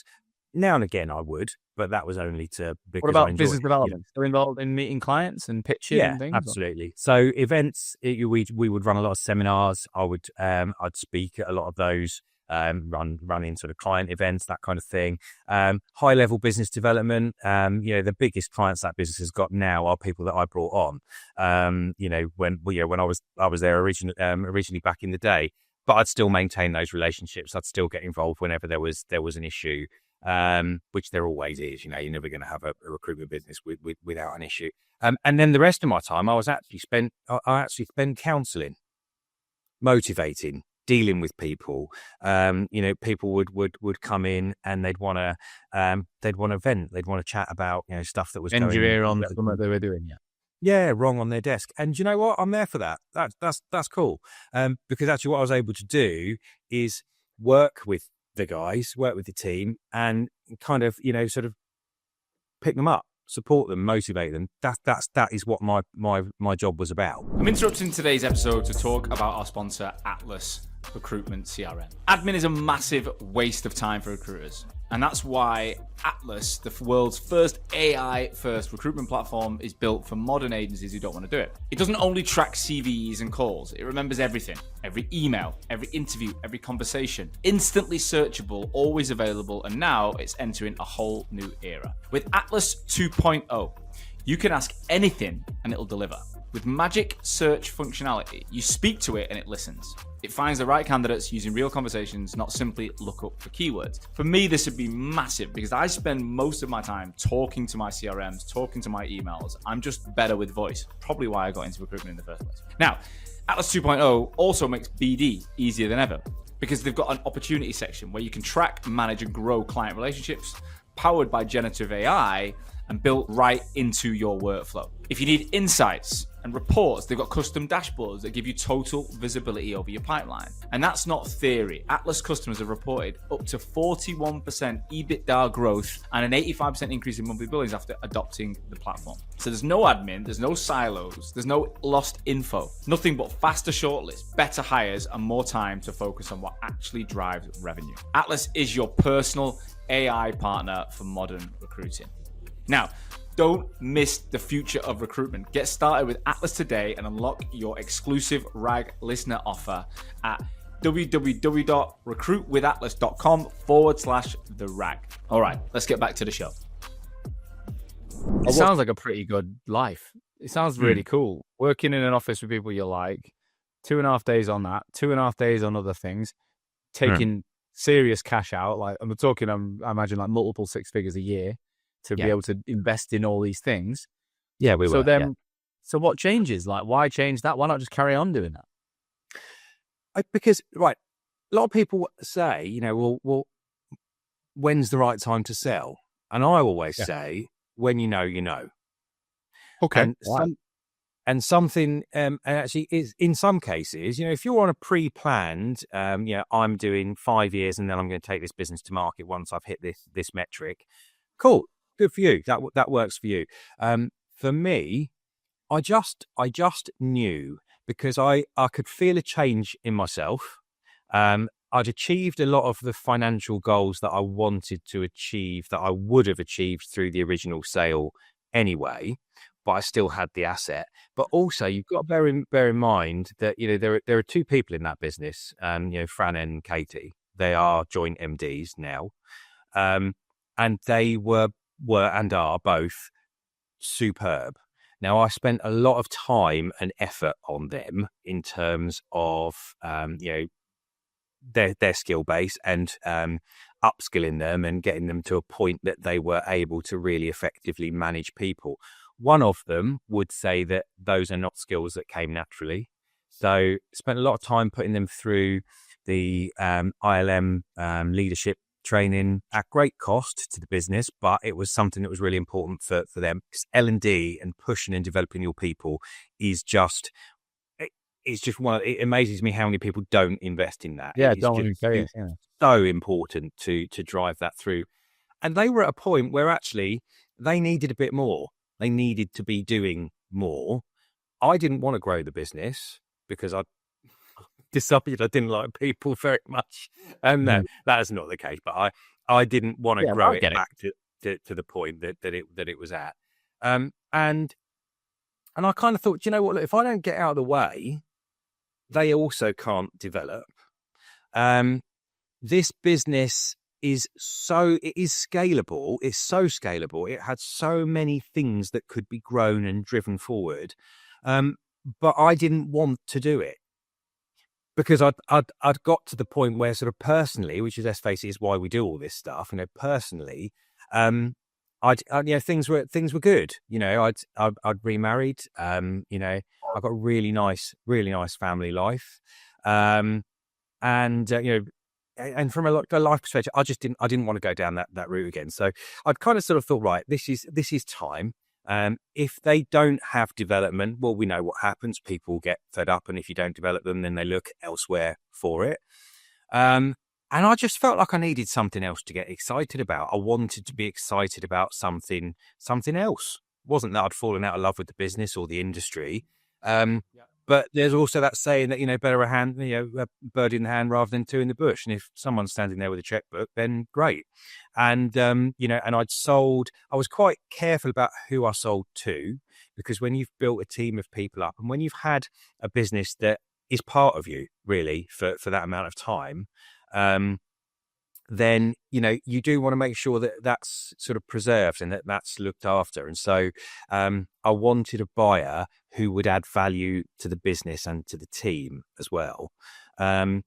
Now and again, I would, but that was only because What I about enjoyed business it, development? Still involved in meeting clients and pitching Yeah, and things? absolutely. So events, we would run a lot of seminars. I'd speak at a lot of those. Running sort of client events, that kind of thing. High level business development. The biggest clients that business has got now are people that I brought on. When I was there originally back in the day, but I'd still maintain those relationships. I'd still get involved whenever there was an issue, which there always is. You're never going to have a recruitment business without an issue. And then the rest of my time, I actually spent counselling, motivating, dealing with people. People would come in and they'd want to vent, they'd want to chat about stuff that was Bend your going ear on something they were doing. wrong on their desk. And you know what? I'm there for that. That's cool. Because actually what I was able to do is work with the guys, work with the team, and kind of sort of pick them up, support them, motivate them. That is what my job was about. I'm interrupting today's episode to talk about our sponsor, Atlas Recruitment CRM. Admin is a massive waste of time for recruiters. And that's why Atlas, the world's first AI-first recruitment platform, is built for modern agencies who don't want to do it. It doesn't only track CVs and calls, it remembers everything. Every email, every interview, every conversation. Instantly searchable, always available, and now it's entering a whole new era. With Atlas 2.0, you can ask anything and it'll deliver. With magic search functionality, you speak to it and it listens. It finds the right candidates using real conversations, not simply look up for keywords. For me, this would be massive because I spend most of my time talking to my CRMs, talking to my emails. I'm just better with voice. Probably why I got into recruitment in the first place. Now, Atlas 2.0 also makes BD easier than ever because they've got an opportunity section where you can track, manage, and grow client relationships powered by generative AI and built right into your workflow. If you need insights and reports, they've got custom dashboards that give you total visibility over your pipeline. And that's not theory. Atlas customers have reported up to 41% EBITDA growth and an 85% increase in monthly billings after adopting the platform. So there's no admin, there's no silos, there's no lost info, nothing but faster shortlists, better hires, and more time to focus on what actually drives revenue. Atlas is your personal AI partner for modern recruiting. Now, don't miss the future of recruitment. Get started with Atlas today and unlock your exclusive RAG listener offer at www.recruitwithatlas.com/the RAG. All right, let's get back to the show. It sounds like a pretty good life. It sounds really cool. Working in an office with people you like, 2.5 days on that, 2.5 days on other things, taking serious cash out. Like I'm talking, I imagine like multiple six figures a year to be able to invest in all these things. Yeah, we were. So what changes? Like, why change that? Why not just carry on doing that? Because a lot of people say, well, when's the right time to sell? And I always say, when you know, you know. Okay. And something, actually is in some cases, if you're on a pre-planned, I'm doing 5 years and then I'm going to take this business to market once I've hit this metric. Cool. Good for you. That works for you. For me, I just knew because I could feel a change in myself. I'd achieved a lot of the financial goals that I wanted to achieve that I would have achieved through the original sale anyway, but I still had the asset. But also you've got to bear in mind that, there are two people in that business, Fran and Katie. They are joint MDs now. And they were and are both superb. Now, I spent a lot of time and effort on them in terms of, their skill base and upskilling them and getting them to a point that they were able to really effectively manage people. One of them would say that those are not skills that came naturally. So spent a lot of time putting them through the ILM leadership training at great cost to the business, but it was something that was really important for them, because L&D and pushing and developing your people is just, it's just it amazes me how many people don't invest in that. Yeah, It's don't just go. Yeah. so important to drive that through. And they were at a point where actually they needed a bit more. They needed to be doing more. I didn't want to grow the business because I decided I didn't like people very much. And no, that is not the case. But I didn't want to grow it back to the point that it was at. And I kind of thought, you know what, look, if I don't get out of the way, they also can't develop. This business is scalable. It's so scalable. It had so many things that could be grown and driven forward. But I didn't want to do it because I'd got to the point where sort of personally, which is, let's face it, is why we do all this stuff. You know, personally, things were good. You know, I'd remarried. You know, I got a really nice family life. And you know, and from a life perspective, I didn't want to go down that route again. So I'd kind of sort of thought, right, this is time. If they don't have development, well, we know what happens. People get fed up, and if you don't develop them, then they look elsewhere for it. And I just felt like I needed something else to get excited about. I wanted to be excited about something else. It wasn't that I'd fallen out of love with the business or the industry. But there's also that saying that, you know, better a bird in the hand rather than two in the bush. And if someone's standing there with a checkbook, then great. And, you know, and I was quite careful about who I sold to, because when you've built a team of people up and when you've had a business that is part of you really for that amount of time, then, you know, you do want to make sure that that's sort of preserved and that that's looked after. And so I wanted a buyer who would add value to the business and to the team as well. And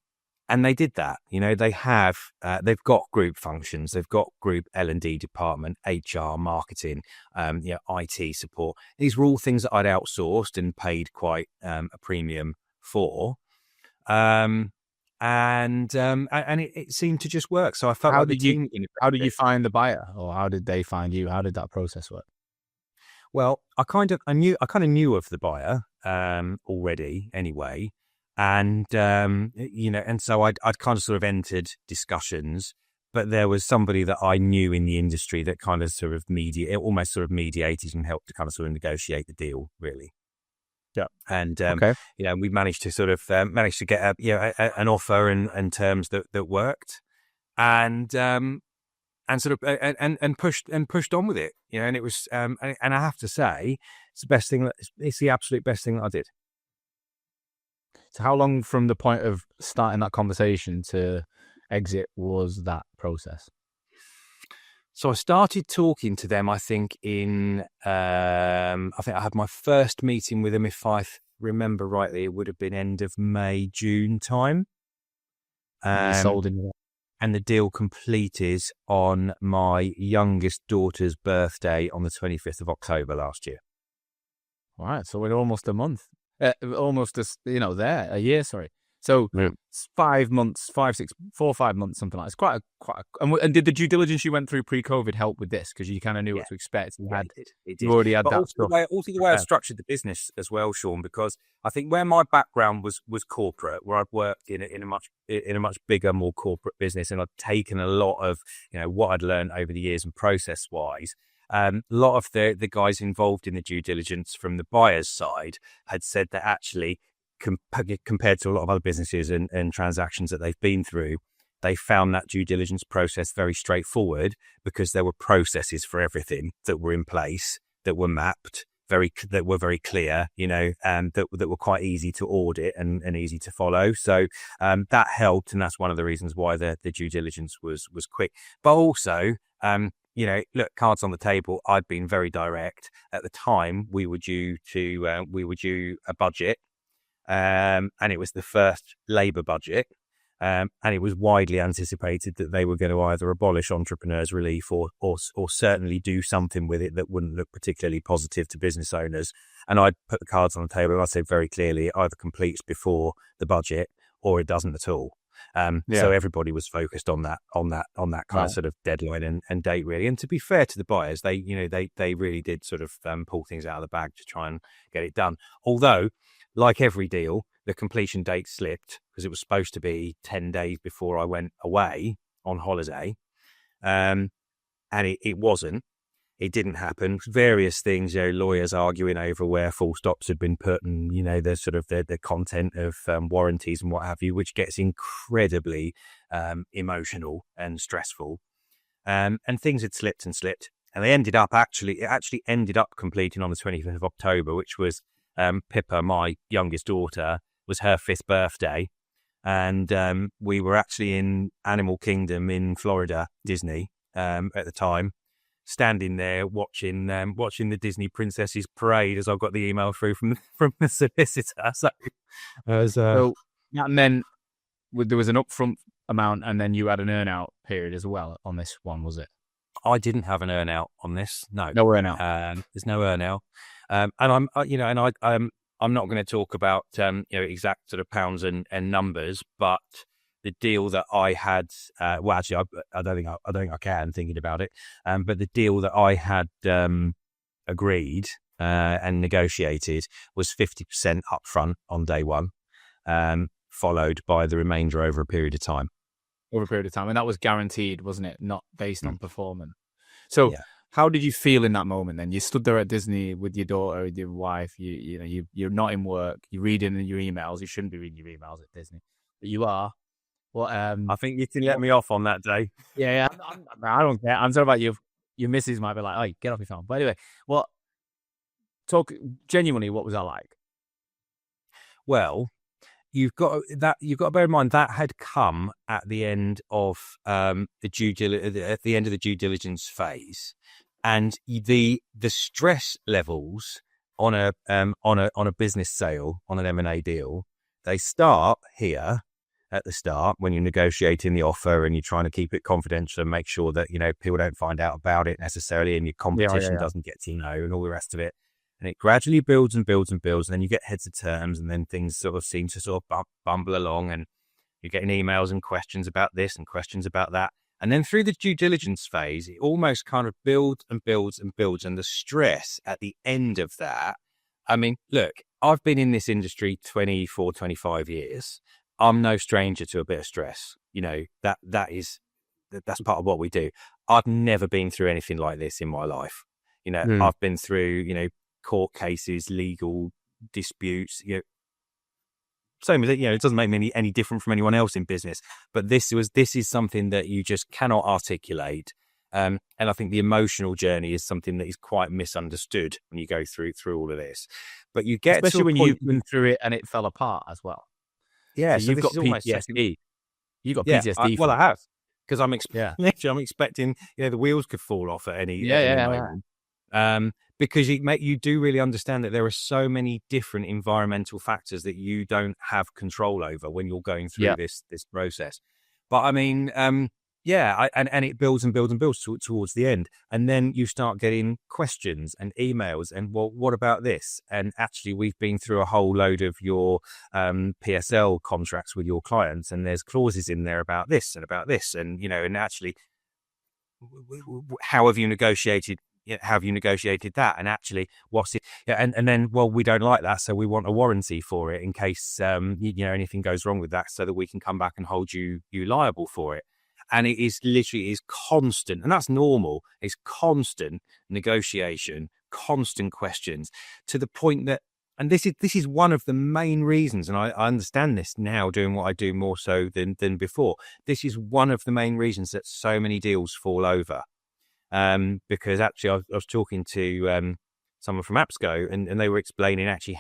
they did that. You know, they've got group functions, they've got group L&D department, HR, marketing, you know, IT support. These were all things that I'd outsourced and paid quite a premium for. And it seemed to just work. So I felt How like did you find the buyer, or how did they find you? How did that process work? Well, I kind of knew of the buyer already anyway, and you know, and so I'd kind of sort of entered discussions, but there was somebody that I knew in the industry that kind of sort of almost sort of mediated and helped to kind of sort of negotiate the deal, really. Yeah. And, okay. You know, we managed to sort of get an offer and terms that worked, and sort of, and pushed on with it, you know, and it was, and I have to say, it's the absolute best thing that I did. So how long from the point of starting that conversation to exit was that process? So I started talking to them, I think I had my first meeting with them, if I remember rightly, it would have been end of May, June time. You sold in, and the deal completed on my youngest daughter's birthday on the 25th of October last year. All right. So we're almost a month, almost a year, sorry. So 5 months, 4 or 5 months, something like that. It's quite a, and did the due diligence you went through pre-COVID help with this? Because you kind of knew what to expect. And it did. You already had but that also stuff. Also the way I structured the business as well, Sean, because I think where my background was corporate, where I'd worked in a much bigger, more corporate business, and I'd taken a lot of, you know, what I'd learned over the years and process wise. A lot of the guys involved in the due diligence from the buyer's side had said that actually, compared to a lot of other businesses and transactions that they've been through, they found that due diligence process very straightforward because there were processes for everything that were in place, that were mapped, that were very clear, you know, and that were quite easy to audit and easy to follow. So that helped, and that's one of the reasons why the due diligence was quick. But also, you know, look, cards on the table. I'd been very direct at the time. We were due a budget. And it was the first Labour budget. And it was widely anticipated that they were going to either abolish entrepreneurs relief or certainly do something with it that wouldn't look particularly positive to business owners. And I'd put the cards on the table and I said very clearly, it either completes before the budget or it doesn't at all. So everybody was focused on that kind of sort of deadline and date, really. And to be fair to the buyers, they really did sort of pull things out of the bag to try and get it done. Although, like every deal, the completion date slipped because it was supposed to be 10 days before I went away on holiday. And it wasn't. It didn't happen. Various things, lawyers arguing over where full stops had been put and, the sort of the content of warranties and what have you, which gets incredibly emotional and stressful. And things had slipped and slipped. And it actually ended up completing on the 25th of October, which was Pippa, my youngest daughter, was her 5th birthday. And we were actually in Animal Kingdom in Florida, Disney, at the time, standing there watching the Disney princesses parade as I got the email through from the solicitor. So and then there was an upfront amount, and then you had an earnout period as well on this one, was it? I didn't have an earnout on this. No earnout. There's no earnout, and I'm not going to talk about exact sort of pounds and numbers, but the deal that I had, I don't think I can, thinking about it. But the deal that I had agreed and negotiated was 50% upfront on day one, followed by the remainder over a period of time. And that was guaranteed, wasn't it? Not based on performance. So, how did you feel in that moment? Then you stood there at Disney with your daughter, with your wife. You're not in work. You're reading your emails. You shouldn't be reading your emails at Disney, but you are. Well, I think you can let me off on that day. Yeah. I don't care. I'm talking about you. Your missus might be like, "Oh, get off your phone." But anyway, talk genuinely. What was that like? Well, you've got to bear in mind that had come at the end of the due diligence phase, and the stress levels on a business sale, on an M&A deal, they start here. At the start, when you're negotiating the offer and you're trying to keep it confidential and make sure that, people don't find out about it necessarily and your competition doesn't get to know and all the rest of it. And it gradually builds and builds and builds. And then you get heads of terms and then things sort of seem to sort of bumble along and you're getting emails and questions about this and questions about that. And then through the due diligence phase, it almost kind of builds and builds and builds. And the stress at the end of that, I mean, look, I've been in this industry 24, 25 years. I'm no stranger to a bit of stress. That's part of what we do. I've never been through anything like this in my life. I've been through, court cases, legal disputes, same as it, it doesn't make me any different from anyone else in business. But this is something that you just cannot articulate. And I think the emotional journey is something that is quite misunderstood when you go through all of this. But you get especially when you've been through it and it fell apart as well. Yeah, so you've got PTSD. You've got PTSD. I have, because I'm expecting the wheels could fall off at any moment. Because you do really understand that there are so many different environmental factors that you don't have control over when you're going through this process. But I mean, and it builds and builds and builds towards the end. And then you start getting questions and emails and, well, what about this? And actually, we've been through a whole load of your PSL contracts with your clients, and there's clauses in there about this and about this. And, and actually, how have you negotiated? Have you negotiated that? And actually, what's it? And then, well, we don't like that, so we want a warranty for it in case anything goes wrong with that, so that we can come back and hold you liable for it. And it is literally constant, and that's normal. It's constant negotiation, constant questions, to the point that, and this is one of the main reasons, and I understand this now doing what I do more so than before. This is one of the main reasons that so many deals fall over. Because actually I was talking to someone from AppsGo and they were explaining actually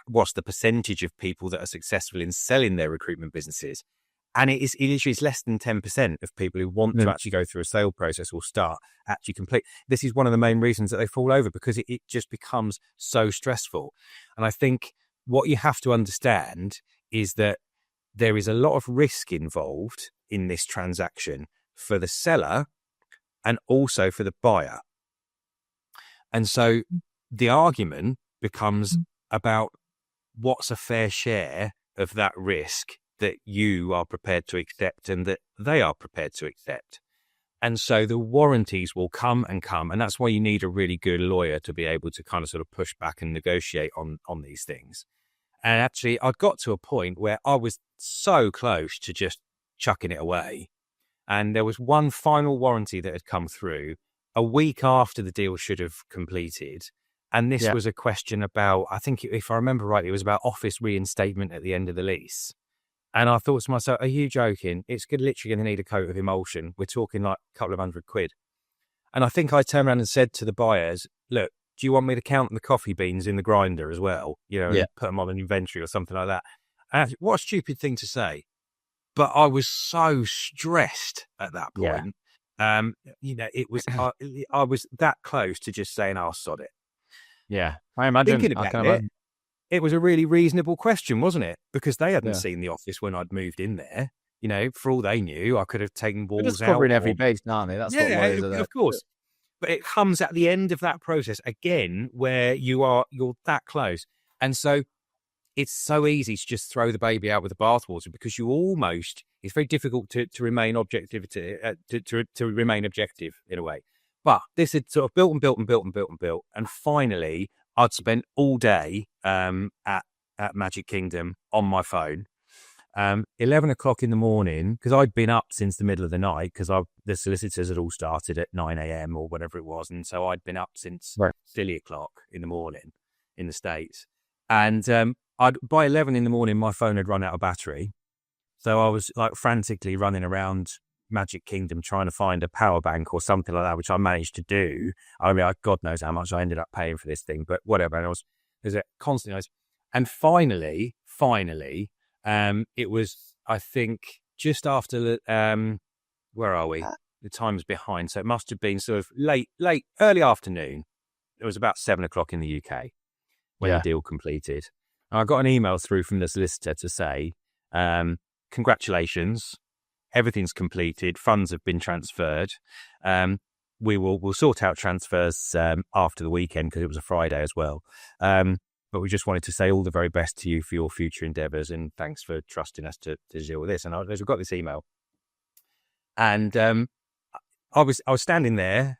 what's the percentage of people that are successful in selling their recruitment businesses. And it literally is less than 10% of people who want to actually go through a sale process or start actually complete. This is one of the main reasons that they fall over, because it just becomes so stressful. And I think what you have to understand is that there is a lot of risk involved in this transaction for the seller and also for the buyer. And so the argument becomes about what's a fair share of that risk that you are prepared to accept and that they are prepared to accept. And so the warranties will come, and that's why you need a really good lawyer to be able to kind of sort of push back and negotiate on these things. And actually, I got to a point where I was so close to just chucking it away. And there was one final warranty that had come through a week after the deal should have completed. And this was a question about, I think if I remember right, it was about office reinstatement at the end of the lease. And I thought to myself, are you joking? It's literally going to need a coat of emulsion. We're talking like a couple of £100. And I think I turned around and said to the buyers, look, do you want me to count the coffee beans in the grinder as well? And put them on an inventory or something like that. And what a stupid thing to say. But I was so stressed at that point. It was, I was that close to just saying, I'll sod it. Yeah. I imagine. Thinking about it was a really reasonable question, wasn't it? Because they hadn't seen the office when I'd moved in there. For all they knew, I could have taken walls out. They're just covering every base, aren't they? That's what lawyers are there. Of course. But it comes at the end of that process again, where you're that close. And so it's so easy to just throw the baby out with the bathwater because it's very difficult to remain objective, to remain objective in a way. But this had sort of built and built and built and built and built. And finally, I'd spent all day at Magic Kingdom on my phone. 11 o'clock in the morning, because I'd been up since the middle of the night, because the solicitors had all started at 9 a.m. or whatever it was. And so I'd been up since silly o'clock in the morning in the States. And by 11 in the morning, my phone had run out of battery. So I was like frantically running around Magic Kingdom trying to find a power bank or something like that, which I managed to do. I mean, God knows how much I ended up paying for this thing, but whatever. And there's a constant noise. And finally, it was, I think, just after where are we? The time's behind. So it must have been sort of early afternoon. It was about 7 o'clock in the UK when the deal completed. And I got an email through from the solicitor to say, congratulations. Everything's completed. Funds have been transferred. We'll sort out transfers after the weekend because it was a Friday as well. But we just wanted to say all the very best to you for your future endeavours and thanks for trusting us to deal with this. And we got this email, and I was standing there.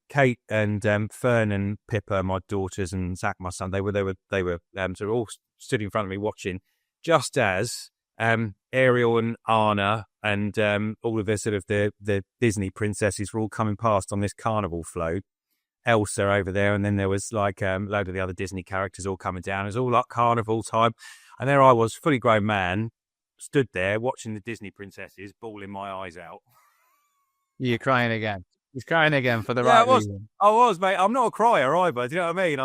Kate and Fern and Pippa, my daughters, and Zach, my son, they were sort of all stood in front of me watching, just as Ariel and Anna and all of the sort of the Disney princesses were all coming past on this carnival float. Elsa over there, and then there was like a load of the other Disney characters all coming down. It was all like carnival time, and there I was, fully grown man, stood there watching the Disney princesses, bawling my eyes out. You're crying again. He's crying again for the right reason. I was, mate. I'm not a crier either. Do you know what I mean?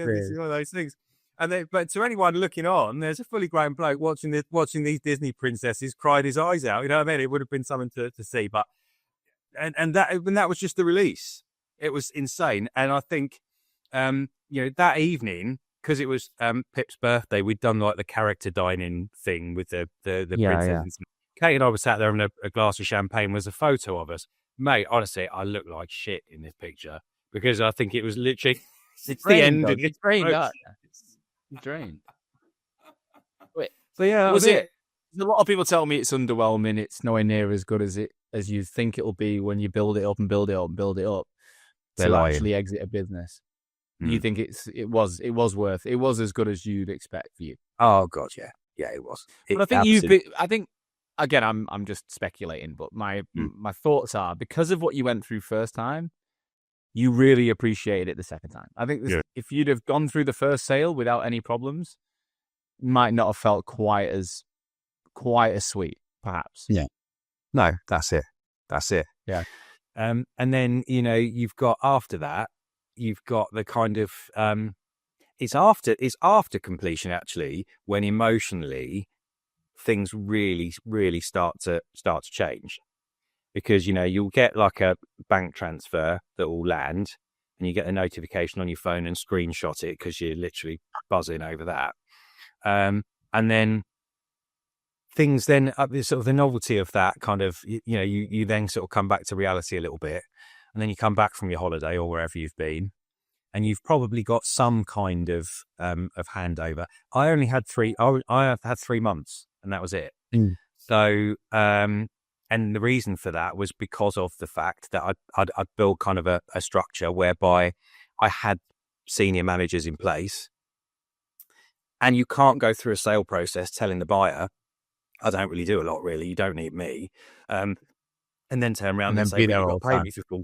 It's one of those things. But to anyone looking on, there's a fully grown bloke watching these Disney princesses cried his eyes out. You know what I mean? It would have been something to see, but and that was just the release. It was insane. And I think, that evening, because it was Pip's birthday, we'd done like the character dining thing with the princesses. Kate and I were sat there having a glass of champagne. There's a photo of us. Mate, honestly, I look like shit in this picture because I think it was literally it's the end of it's drained up. It's drained. Wait, so yeah, was it? A lot of people tell me it's underwhelming. It's nowhere near as good as you think it'll be when you build it up and build it up and build it up. They're to lying. Actually exit a business. You think it was as good as you'd expect for you? Oh God, yeah, it was. But I think I think again, I'm just speculating, but my thoughts are because of what you went through first time, you really appreciated it the second time. I think if you'd have gone through the first sale without any problems, you might not have felt quite as sweet, perhaps. Yeah. No, that's it. Yeah. And then, you've got after that, you've got the kind of, it's after completion actually, when emotionally things really, really start to change because, you'll get like a bank transfer that will land and you get a notification on your phone and screenshot it because you're literally buzzing over that. And then things then, sort of the novelty of that kind of, you then sort of come back to reality a little bit, and then you come back from your holiday or wherever you've been, and you've probably got some kind of handover. I only had I have had 3 months, and that was it. So, and the reason for that was because of the fact that I'd built kind of a structure whereby I had senior managers in place, and you can't go through a sale process telling the buyer, I don't really do a lot, really. You don't need me. And then turn around and say, you've got to pay me for full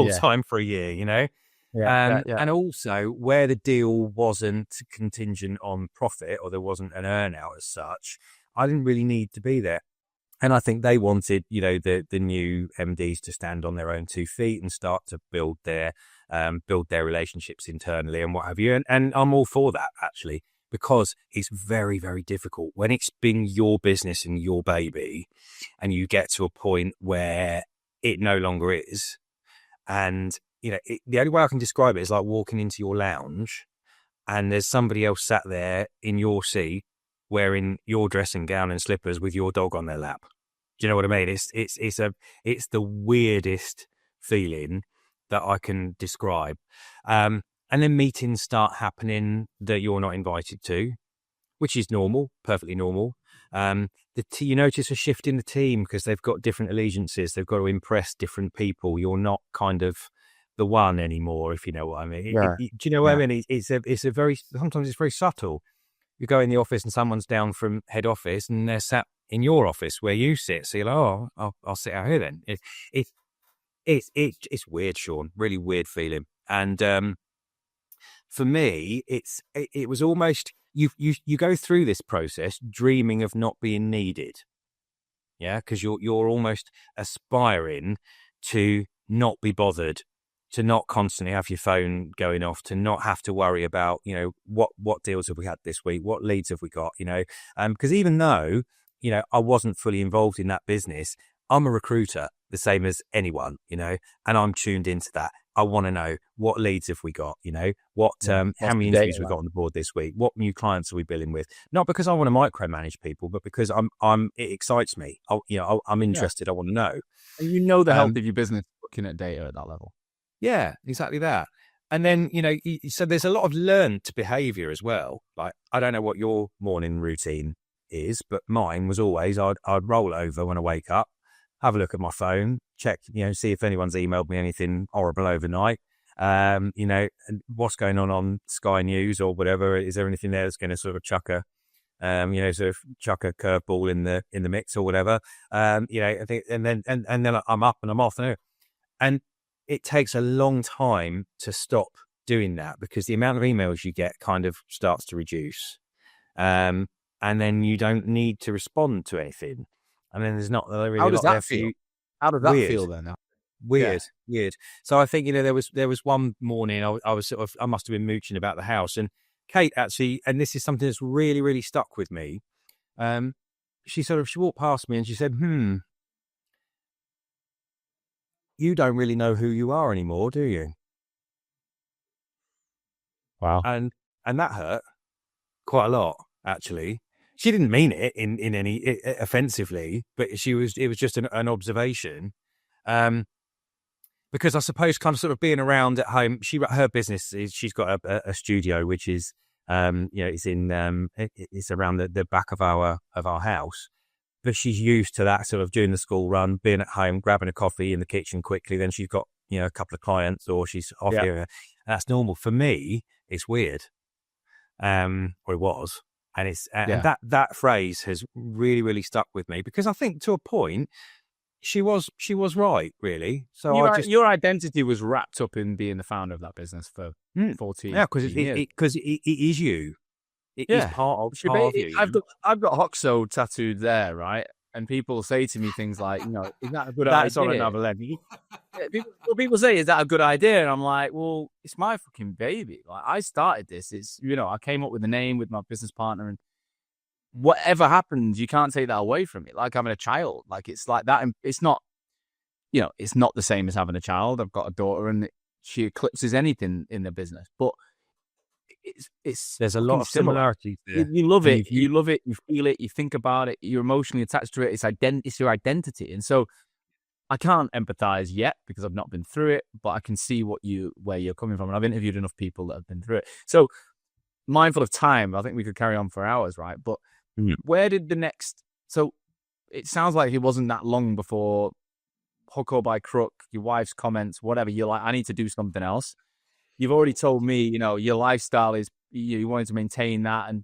time for a year, And also where the deal wasn't contingent on profit, or there wasn't an earn out as such, I didn't really need to be there. And I think they wanted, the new MDs to stand on their own 2 feet and start to build their relationships internally and what have you. And I'm all for that, actually, because it's very, very difficult when it's been your business and your baby, and you get to a point where it no longer is. And, the only way I can describe it is like walking into your lounge and there's somebody else sat there in your seat wearing your dressing gown and slippers with your dog on their lap. Do you know what I mean? It's the weirdest feeling that I can describe. And then meetings start happening that you're not invited to, which is normal, perfectly normal. You notice a shift in the team because they've got different allegiances. They've got to impress different people. You're not kind of the one anymore, if you know what I mean. Do you know what I mean? Sometimes it's very subtle. You go in the office and someone's down from head office and they're sat in your office where you sit. So you're like, I'll sit out here then. It's weird, Sean. Really weird feeling. And for me, it was almost you go through this process dreaming of not being needed. Yeah, because you're almost aspiring to not be bothered, to not constantly have your phone going off, to not have to worry about, what deals have we had this week? What leads have we got? Because even though, I wasn't fully involved in that business, I'm a recruiter, the same as anyone, and I'm tuned into that. I want to know what leads have we got, how many interviews we've got on the board this week, what new clients are we billing with? Not because I want to micromanage people, but because it excites me. I'm interested. I want to know. And the health of your business looking at data at that level. Yeah, exactly that. And then, so there's a lot of learned behavior as well. Like, I don't know what your morning routine is, but mine was always I'd roll over when I wake up, have a look at my phone, check, see if anyone's emailed me anything horrible overnight. And what's going on Sky News or whatever. Is there anything there that's going to sort of chuck a curveball in the mix or whatever? I think, and then I'm up and I'm off. And it takes a long time to stop doing that because the amount of emails you get kind of starts to reduce. And then you don't need to respond to anything. And then there's not really How does a lot that feel? you. How does that feel then? Weird. So I think, there was one morning I was I must have been mooching about the house, and Kate actually, and this is something that's really, really stuck with me. She walked past me and she said, you don't really know who you are anymore, do you? Wow. And that hurt quite a lot, actually. She didn't mean it in any offensively, but it was just an observation. Because I suppose kind of sort of being around at home, her business is, she's got a studio, which is, it's around the back of our house. But she's used to that sort of doing the school run, being at home, grabbing a coffee in the kitchen quickly. Then she's got, a couple of clients or she's off here. And that's normal. For me, it's weird. Or it was. And that phrase has really, really stuck with me because I think to a point, she was right, really. So your identity was wrapped up in being the founder of that business for 14 years. Yeah, because it is you. It is part of you. I've got Hoxo tattooed there, right? And people say to me things like, is that a good idea? That's on another level. People say, is that a good idea? And I'm like, well, it's my fucking baby. Like, I started this. It's, I came up with the name with my business partner, and whatever happens, you can't take that away from me. Like, having a child, like, it's like that. And it's not, it's not the same as having a child. I've got a daughter, and she eclipses anything in the business. But there's a lot fucking of similar. similarities there. You love And it. You love it. You feel it. You think about it. You're emotionally attached to it. It's your identity. And so I can't empathize yet because I've not been through it, but I can see where you're coming from. And I've interviewed enough people that have been through it. So mindful of time, I think we could carry on for hours, right? But where did so it sounds like it wasn't that long before hook or by crook, your wife's comments, whatever, you're like, I need to do something else. You've already told me, your lifestyle is, you wanted to maintain that. And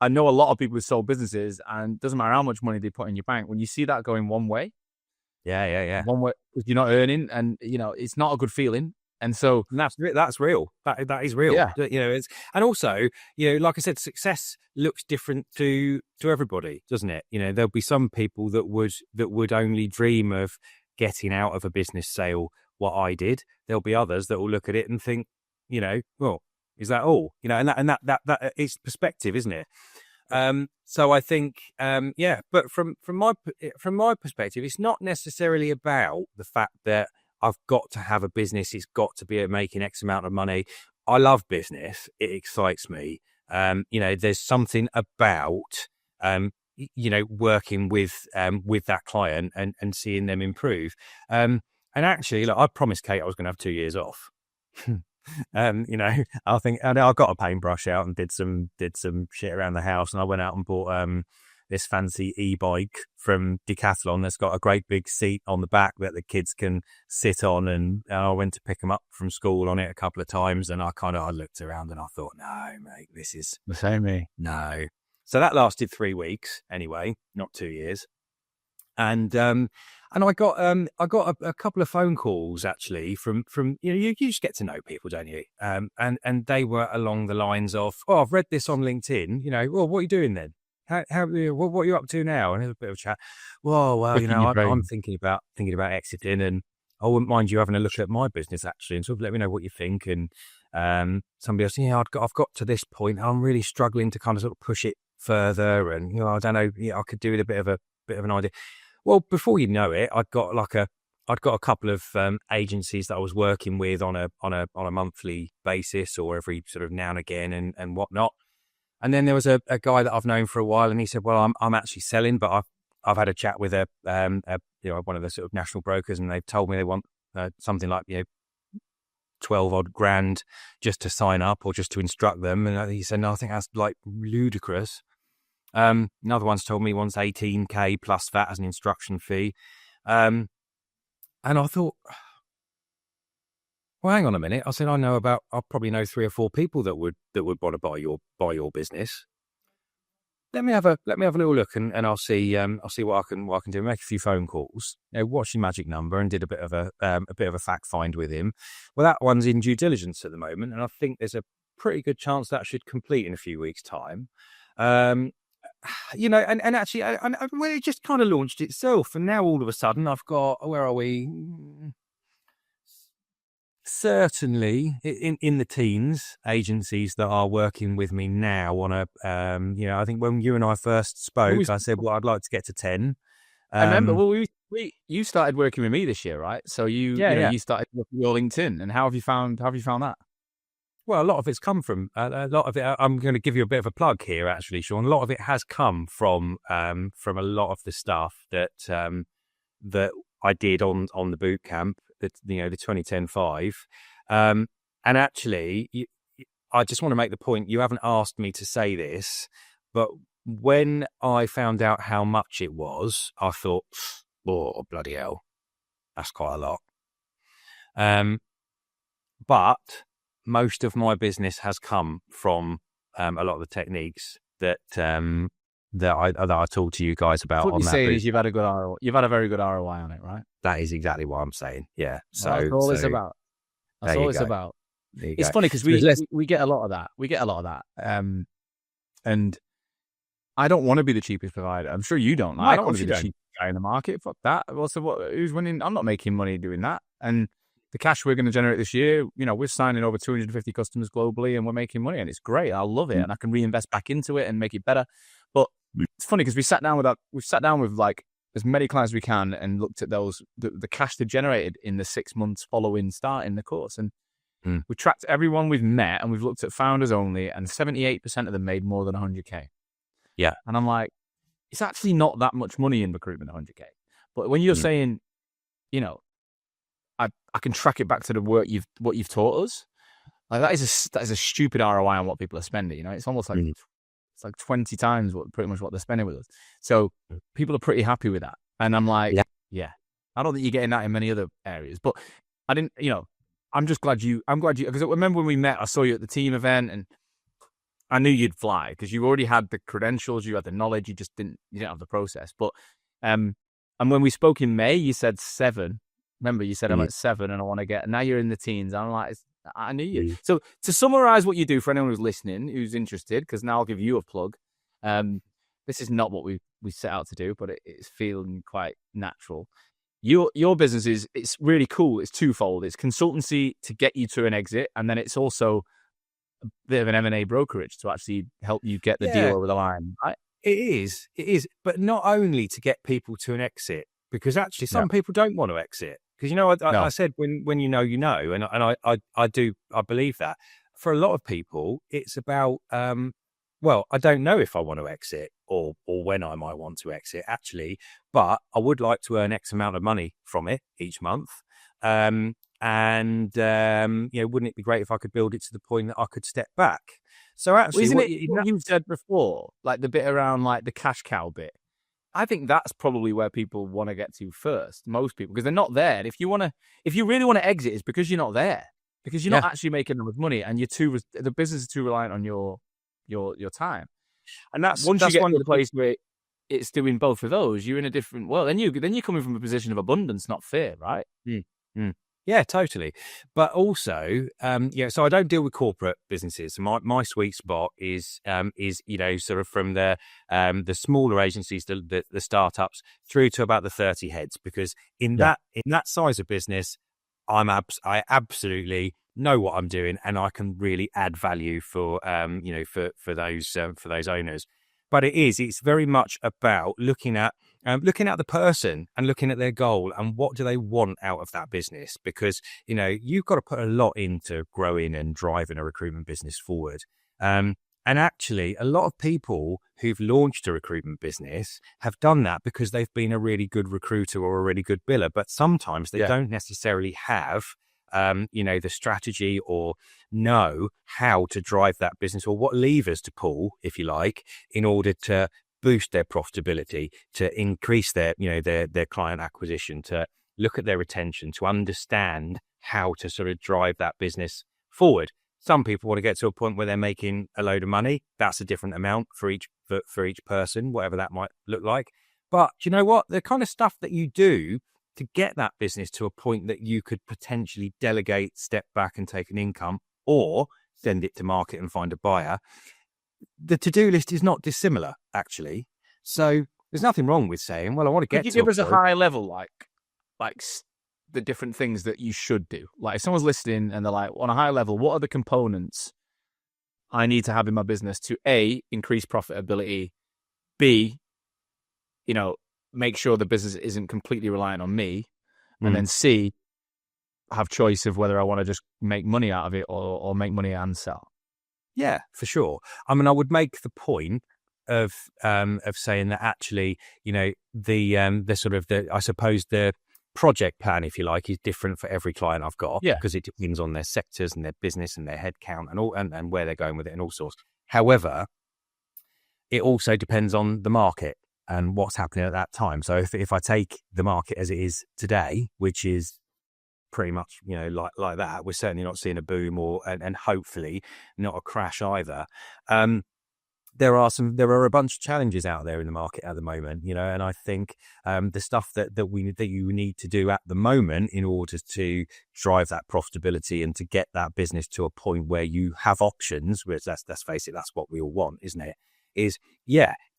I know a lot of people who sold businesses, and it doesn't matter how much money they put in your bank, when you see that going one way, one way, you're not earning, and it's not a good feeling. And so that's real. That is real. Yeah. And also, like I said, success looks different to everybody, doesn't it? There'll be some people that would only dream of getting out of a business sale what I did. There'll be others that will look at it and think, well, is that all? And that it's perspective, isn't it? So I think, but from my perspective, it's not necessarily about the fact that I've got to have a business. It's got to be making X amount of money. I love business. It excites me. There's something about, working with that client and seeing them improve. And actually, I promised Kate I was going to have 2 years off. I think I got a paintbrush out and did some shit around the house, and I went out and bought this fancy e-bike from Decathlon that's got a great big seat on the back that the kids can sit on, and I went to pick them up from school on it a couple of times, and I looked around and I thought, no, mate, this is the same me. No. So that lasted 3 weeks anyway, not 2 years. And I got a couple of phone calls actually from you just get to know people, don't you? And they were along the lines of, oh, I've read this on LinkedIn. Well, what are you doing then? What are you up to now? And there's a bit of a chat. Well, I'm thinking about exiting, and I wouldn't mind you having a look at my business actually, and sort of let me know what you think. And somebody else, I've got to this point. I'm really struggling to kind of sort of push it further, and I don't know. I could do with a bit of an idea. Well, before you know it, I'd got a couple of agencies that I was working with on a monthly basis or every sort of now and again and whatnot. And then there was a guy that I've known for a while, and he said, "Well, I'm actually selling, but I've had a chat with one of the sort of national brokers, and they've told me they want something like 12 odd grand just to sign up or just to instruct them." And he said, "No, I think that's like ludicrous." Another one's told me he wants 18k plus that as an instruction fee. And I thought, well, hang on a minute. I said, I probably know 3 or 4 people that would want to buy your business. Let me have a little look, and I'll see what I can do. Make a few phone calls, watch your magic number, and did a bit of a fact find with him. Well, that one's in due diligence at the moment, and I think there's a pretty good chance that should complete in a few weeks' time. And actually, it just kind of launched itself, and now all of a sudden I've got, where are we? Certainly in the teens, agencies that are working with me now on a, I think when you and I first spoke, I said, well, I'd like to get to 10. I remember, you started working with me this year, right? So you started looking at your LinkedIn, and how have you found that? Well, a lot of it's come from a lot of it. I'm going to give you a bit of a plug here, actually, Sean. A lot of it has come from a lot of the stuff that I did on the boot camp, the 2010-5. And actually, I just want to make the point. You haven't asked me to say this, but when I found out how much it was, I thought, oh, bloody hell, that's quite a lot. But most of my business has come from a lot of the techniques that I talked to you guys about. What you're saying is you've had a good ROI. You've had a very good ROI on it, right? That is exactly what I'm saying. Yeah. So that's all it's about. That's all it's about. It's funny because we get a lot of that. And I don't want to be the cheapest provider. I'm sure you don't. I don't want to be the cheapest guy in the market. Fuck that. Well, so who's winning? I'm not making money doing that. And the cash we're going to generate this year, we're signing over 250 customers globally, and we're making money, and it's great. I love it, and I can reinvest back into it and make it better. But it's funny because we've sat down with like as many clients as we can and looked at the cash they generated in the 6 months following starting the course, and We tracked everyone we've met and we've looked at founders only, and 78% of them made more than 100K. Yeah. And I'm like, it's actually not that much money in recruitment, 100K. But when you're saying, you know, I can track it back to the work what you've taught us, like that is a stupid ROI on what people are spending. You know, it's almost like it's like 20 times pretty much what they're spending with us. So people are pretty happy with that. And I'm like, yeah. I don't think you're getting that in many other areas, but I didn't, you know, I'm glad you, because I remember when we met, I saw you at the team event and I knew you'd fly because you already had the credentials, you had the knowledge, you didn't have the process. But, and when we spoke in May, you said 7. Remember, you said I'm at 7 and I want to get, and now you're in the teens. I'm like, I knew you. So to summarize what you do for anyone who's listening, who's interested, because now I'll give you a plug. This is not what we set out to do, but it's feeling quite natural. Your business it's really cool. It's twofold. It's consultancy to get you to an exit, and then it's also a bit of an M&A brokerage to actually help you get the deal over the line. Right? It is, but not only to get people to an exit, because actually some people don't want to exit. Because, you know, I said when you know, and I believe that. For a lot of people, it's about, well, I don't know if I want to exit or when I might want to exit, actually, but I would like to earn X amount of money from it each month. You know, wouldn't it be great if I could build it to the point that I could step back? So actually, what you said before, like the bit around like the cash cow bit, I think that's probably where people want to get to first. Most people, because they're not there. And if you really want to exit, it's because you're not there, because you're not actually making enough money, and the business is too reliant on your time. And once you get to the place where it's doing both of those, you're in a different world. And then you're coming from a position of abundance, not fear, right? Yeah, totally. But also, so I don't deal with corporate businesses. So my sweet spot is you know, sort of from the smaller agencies, the startups, through to about the 30 heads, because in that size of business, I absolutely know what I'm doing, and I can really add value for those owners. But it's very much about looking at the person and looking at their goal and what do they want out of that business, because, you know, you've got to put a lot into growing and driving a recruitment business forward. And actually, a lot of people who've launched a recruitment business have done that because they've been a really good recruiter or a really good biller, but sometimes they don't necessarily have the strategy or know how to drive that business, or what levers to pull, if you like, in order to boost their profitability, to increase their client acquisition, to look at their retention, to understand how to sort of drive that business forward. Some people want to get to a point where they're making a load of money. That's a different amount for each person, whatever that might look like. But you know what? The kind of stuff that you do to get that business to a point that you could potentially delegate, step back and take an income, or send it to market and find a buyer, the to-do list is not dissimilar, actually. So there's nothing wrong with saying, well, I want to get to. Could you give us a high level, like the different things that you should do? Like if someone's listening and they're like, on a high level, what are the components I need to have in my business to A, increase profitability, B, make sure the business isn't completely reliant on me, and then C, have choice of whether I want to just make money out of it or make money and sell? Yeah, for sure. I mean, I would make the point of saying that actually, the sort of I suppose the project plan, if you like, is different for every client I've got, because it depends on their sectors and their business and their headcount and all and where they're going with it and all sorts. However, it also depends on the market and what's happening at that time. So if I take the market as it is today, which is pretty much, like that, we're certainly not seeing a boom and hopefully not a crash either. There are a bunch of challenges out there in the market at the moment, and I think the stuff that you need to do at the moment in order to drive that profitability and to get that business to a point where you have options, which let's face it, that's what we all want, isn't it?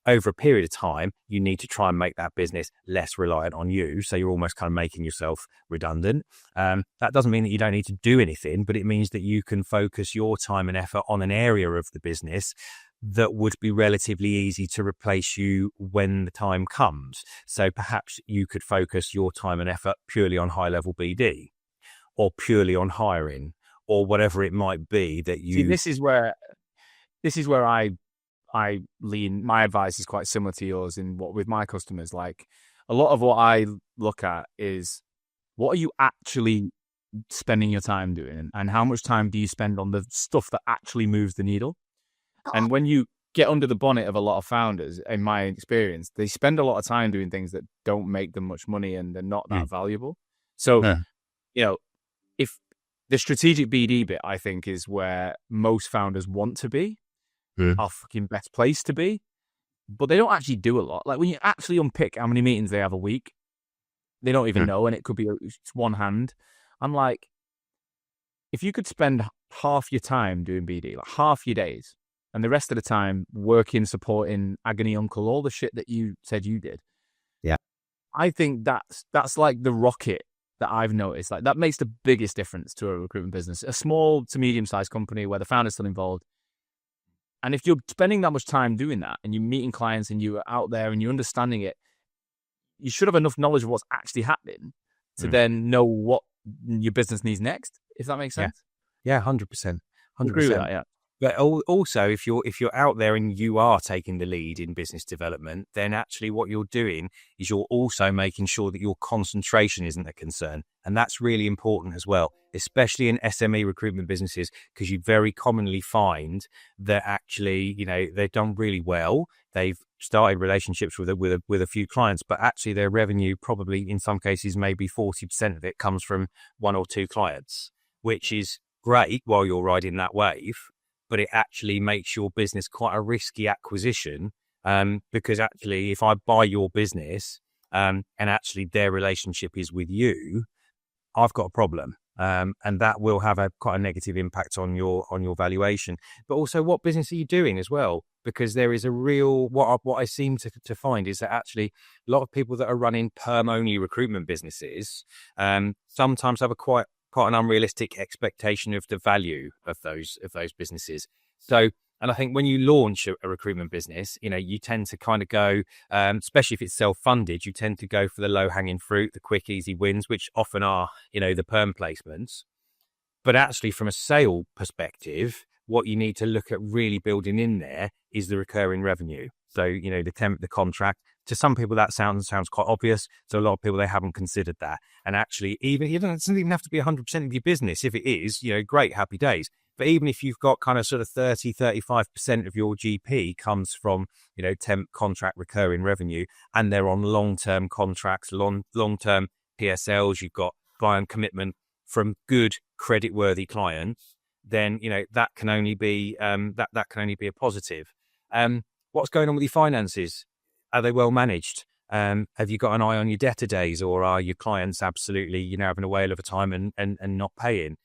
Over a period of time, you need to try and make that business less reliant on you. So you're almost kind of making yourself redundant. That doesn't mean that you don't need to do anything, but it means that you can focus your time and effort on an area of the business that would be relatively easy to replace you when the time comes. So perhaps you could focus your time and effort purely on high-level BD, or purely on hiring, or whatever it might be that you. See, this is where I lean. My advice is quite similar to yours in what with my customers. Like a lot of what I look at is what are you actually spending your time doing, and how much time do you spend on the stuff that actually moves the needle? And when you get under the bonnet of a lot of founders, in my experience, they spend a lot of time doing things that don't make them much money and they're not that valuable. So, if the strategic BD bit, I think, is where most founders want to be, are fucking best place to be, but they don't actually do a lot. Like when you actually unpick how many meetings they have a week, they don't even know, and it could be it's one hand. I'm like, if you could spend half your time doing BD, like half your days, and the rest of the time working, supporting agony uncle, all the shit that you said you did. Yeah. I think that's like the rocket that I've noticed. Like that makes the biggest difference to a recruitment business, a small to medium-sized company where the founder's still involved. And if you're spending that much time doing that and you're meeting clients and you're out there and you're understanding it, you should have enough knowledge of what's actually happening to then know what your business needs next, if that makes sense. Yeah, 100%. Agree with that, yeah. But also, if you're out there and you are taking the lead in business development, then actually what you're doing is you're also making sure that your concentration isn't a concern. And that's really important as well, especially in SME recruitment businesses, because you very commonly find that actually, they've done really well. They've started relationships with a few clients, but actually their revenue probably in some cases, maybe 40% of it comes from one or two clients, which is great while you're riding that wave. But it actually makes your business quite a risky acquisition because actually if I buy your business and actually their relationship is with you, I've got a problem. And that will have quite a negative impact on your valuation. But also what business are you doing as well? Because there is a real, what I seem to find is that actually a lot of people that are running perm-only recruitment businesses sometimes have a quite an unrealistic expectation of the value of those businesses. So, and I think when you launch a recruitment business, you tend to kind of go, especially if it's self-funded, you tend to go for the low-hanging fruit, the quick, easy wins, which often are, the perm placements. But actually, from a sale perspective, what you need to look at really building in there is the recurring revenue. So, the contract. To some people, that sounds quite obvious. So a lot of people, they haven't considered that. And actually, it doesn't even have to be 100% of your business. If it is, great, happy days. But even if you've got kind of sort of 30, 35% of your GP comes from, temp contract recurring revenue, and they're on long-term contracts, long-term PSLs, you've got client commitment from good credit-worthy clients, then, that can only be, that can only be a positive. What's going on with your finances? Are they well managed? Have you got an eye on your debtor days, or are your clients absolutely, having a whale of a time and not paying?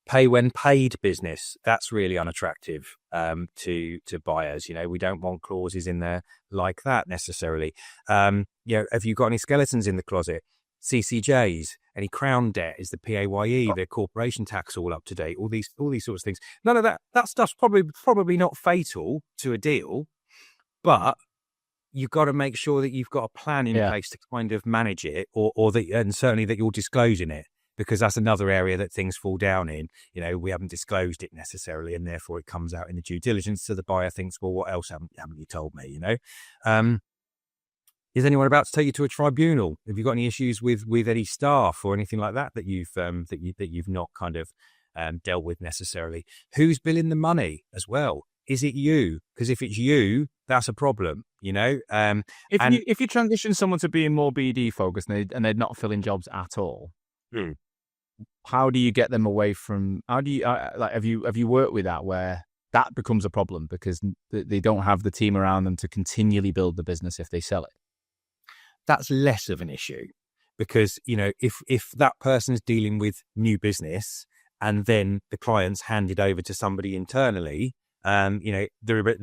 Pay when paid business, that's really unattractive to buyers. We don't want clauses in there like that necessarily. Have you got any skeletons in the closet? CCJs, any crown debt? Is the PAYE, the corporation tax all up to date? All these sorts of things. None of that stuff's probably not fatal to a deal, but you've got to make sure that you've got a plan in place to kind of manage it, or that, and certainly that you're disclosing it, because that's another area that things fall down in. We haven't disclosed it necessarily, and therefore it comes out in the due diligence. So the buyer thinks, well, what else haven't you told me? Is anyone about to take you to a tribunal? Have you got any issues with any staff or anything like that you've not kind of dealt with necessarily? Who's billing the money as well? Is it you? Because if it's you, that's a problem, If you transition someone to being more BD focused and they're not filling jobs at all, how do you get them away from? How do you have you worked with that where that becomes a problem because they don't have the team around them to continually build the business if they sell it? That's less of an issue because if that person's dealing with new business and then the client's handed over to somebody internally. The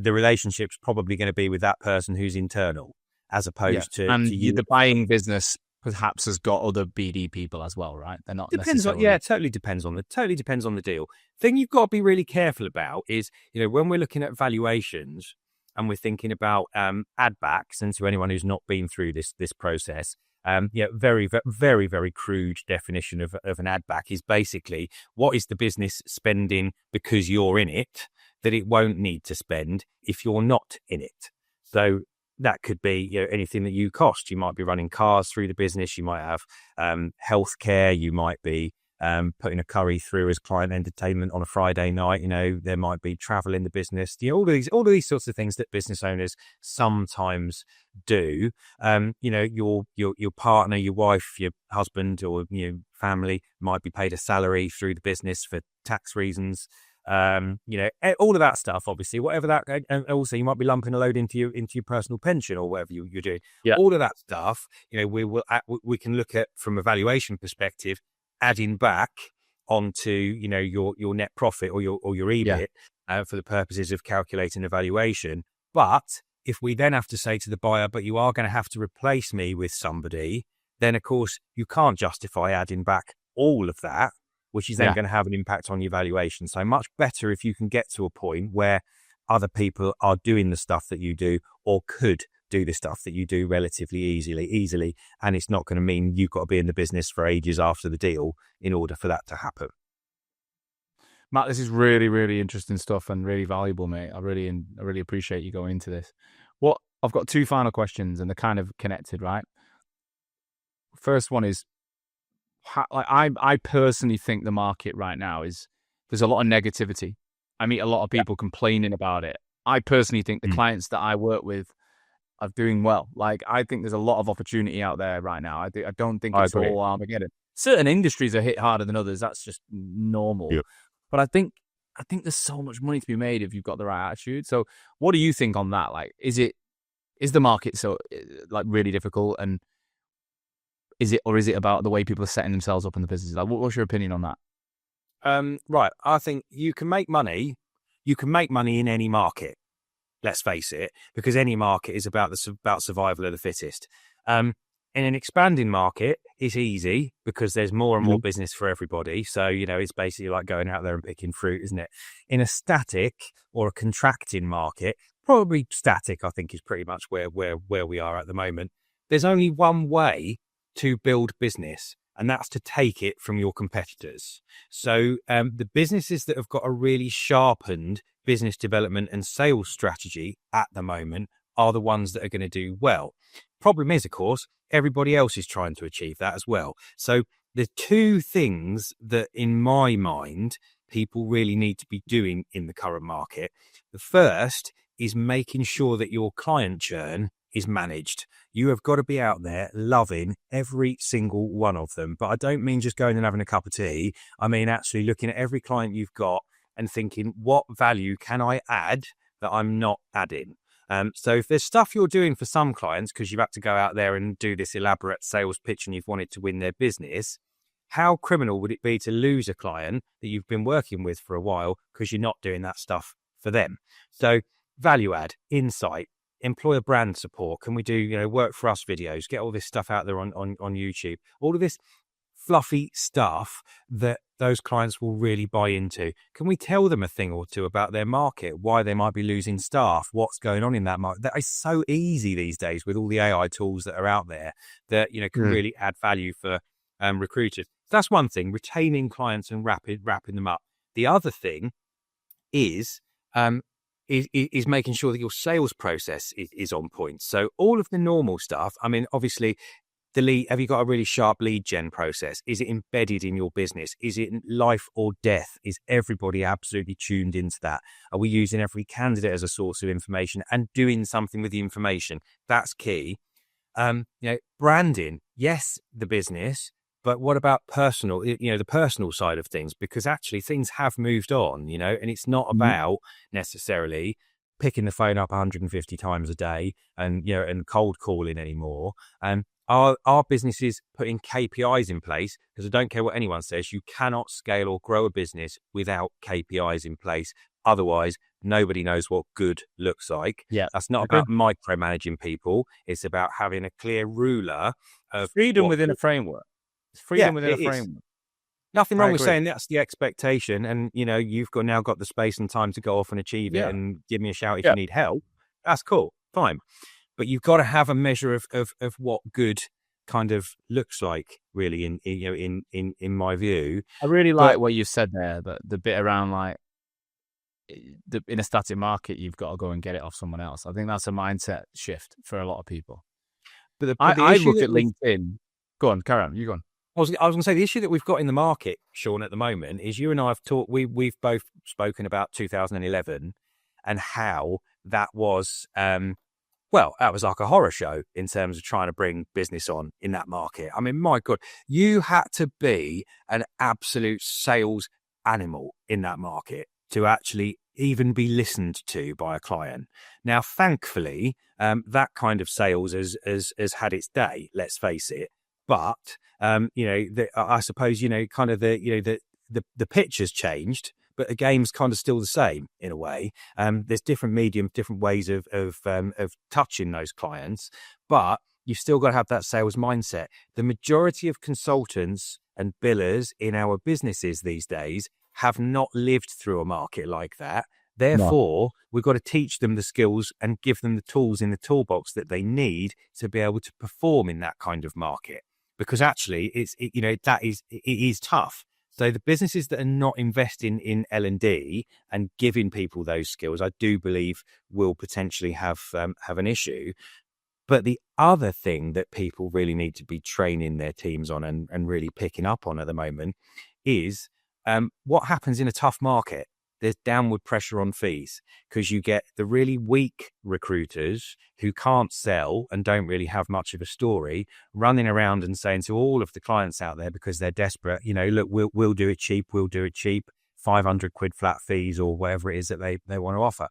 relationship's probably going to be with that person who's internal, as opposed to you. The buying business perhaps has got other BD people as well, right? They're not necessarily. It totally depends on the deal. Thing you've got to be really careful about is, when we're looking at valuations and we're thinking about add backs, and to anyone who's not been through this process, very, very, very crude definition of an ad back is basically what is the business spending because you're in it that it won't need to spend if you're not in it. So that could be anything that you cost. You might be running cars through the business. You might have healthcare. You might be putting a curry through as client entertainment on a Friday night. There might be travel in the business. All of these sorts of things that business owners sometimes do. Your partner, your wife, your husband, or family might be paid a salary through the business for tax reasons. All of that stuff, obviously, whatever that, and also you might be lumping a load into your personal pension or whatever you're doing. Yeah. All of that stuff, we can look at from a valuation perspective, adding back onto your net profit or your EBIT for the purposes of calculating a valuation. But if we then have to say to the buyer, but you are going to have to replace me with somebody, then of course you can't justify adding back all of that, which is then going to have an impact on your valuation. So much better if you can get to a point where other people are doing the stuff that you do or could do the stuff that you do relatively easily. And it's not going to mean you've got to be in the business for ages after the deal in order for that to happen. Matt, this is really, really interesting stuff and really valuable, mate. I really appreciate you going into this. I've got two final questions and they're kind of connected, right? First one is, I personally think the market right now there's a lot of negativity. I meet a lot of people complaining about it. I personally think the clients that I work with are doing well. Like, I think there's a lot of opportunity out there right now. I don't think it's all Armageddon. Certain industries are hit harder than others. That's just normal. Yeah. But I think there's so much money to be made if you've got the right attitude. So what do you think on that? Like, is the market so really difficult, and is it about the way people are setting themselves up in the business? Like, what's your opinion on that? Right. I think you can make money. You can make money in any market. Let's face it, because any market is about survival of the fittest. In an expanding market, it's easy because there's more and more business for everybody. So, it's basically like going out there and picking fruit, isn't it? In a static or a contracting market, probably static, I think, is pretty much where we are at the moment. There's only one way to build business, and that's to take it from your competitors. So the businesses that have got a really sharpened business development and sales strategy at the moment are the ones that are going to do well. Problem is, of course, everybody else is trying to achieve that as well. So the two things that, in my mind, people really need to be doing in the current market. The first is making sure that your client churn is managed. You have got to be out there loving every single one of them. But I don't mean just going and having a cup of tea. I mean actually looking at every client you've got and thinking, what value can I add that I'm not adding? So if there's stuff you're doing for some clients because you've had to go out there and do this elaborate sales pitch and you've wanted to win their business, how criminal would it be to lose a client that you've been working with for a while because you're not doing that stuff for them? So value add, insight, employer brand support. Can we do, work for us videos, get all this stuff out there on YouTube, all of this fluffy stuff that those clients will really buy into. Can we tell them a thing or two about their market, why they might be losing staff, what's going on in that market? That is so easy these days with all the AI tools that are out there that, can really add value for recruiters. That's one thing, retaining clients and wrapping them up. The other thing is making sure that your sales process is on point. So all of the normal stuff, I mean, obviously, have you got a really sharp lead gen process? Is it embedded in your business? Is it life or death? Is everybody absolutely tuned into that? Are we using every candidate as a source of information and doing something with the information? That's key. Branding, yes, the business, but what about personal, the personal side of things? Because actually things have moved on, and it's not about necessarily picking the phone up 150 times a day and cold calling anymore. Are businesses putting KPIs in place? Because I don't care what anyone says, you cannot scale or grow a business without KPIs in place. Otherwise, nobody knows what good looks like. Yeah, that's not about micromanaging people. It's about having a clear ruler of freedom within a framework. It's freedom within a framework. Nothing wrong with saying that's the expectation, and you've now got the space and time to go off and achieve it, and give me a shout if you need help. That's cool, fine. But you've got to have a measure of what good kind of looks like, really, in my view. I really like what you said there, the bit around like in a static market, you've got to go and get it off someone else. I think that's a mindset shift for a lot of people. But I look at LinkedIn. Go on, carry on. You go on. I was going to say, the issue that we've got in the market, Sean, at the moment is you and I have talked. We've both spoken about 2011 and how that was. Well, that was like a horror show in terms of trying to bring business on in that market. I mean, my God, you had to be an absolute sales animal in that market to actually even be listened to by a client. Now, thankfully, that kind of sales has had its day, let's face it. But, I suppose, kind of the pitch has changed, but the game's kind of still the same in a way. There's different mediums, different ways of touching those clients, but you've still got to have that sales mindset. The majority of consultants and billers in our businesses these days have not lived through a market like that. Therefore, we've got to teach them the skills and give them the tools in the toolbox that they need to be able to perform in that kind of market. Because actually, it is tough. So the businesses that are not investing in L&D and giving people those skills, I do believe will potentially have an issue. But the other thing that people really need to be training their teams on and really picking up on at the moment is what happens in a tough market. There's downward pressure on fees because you get the really weak recruiters who can't sell and don't really have much of a story running around and saying to all of the clients out there, because they're desperate, look, we'll do it cheap. 500 quid flat fees or whatever it is that they want to offer.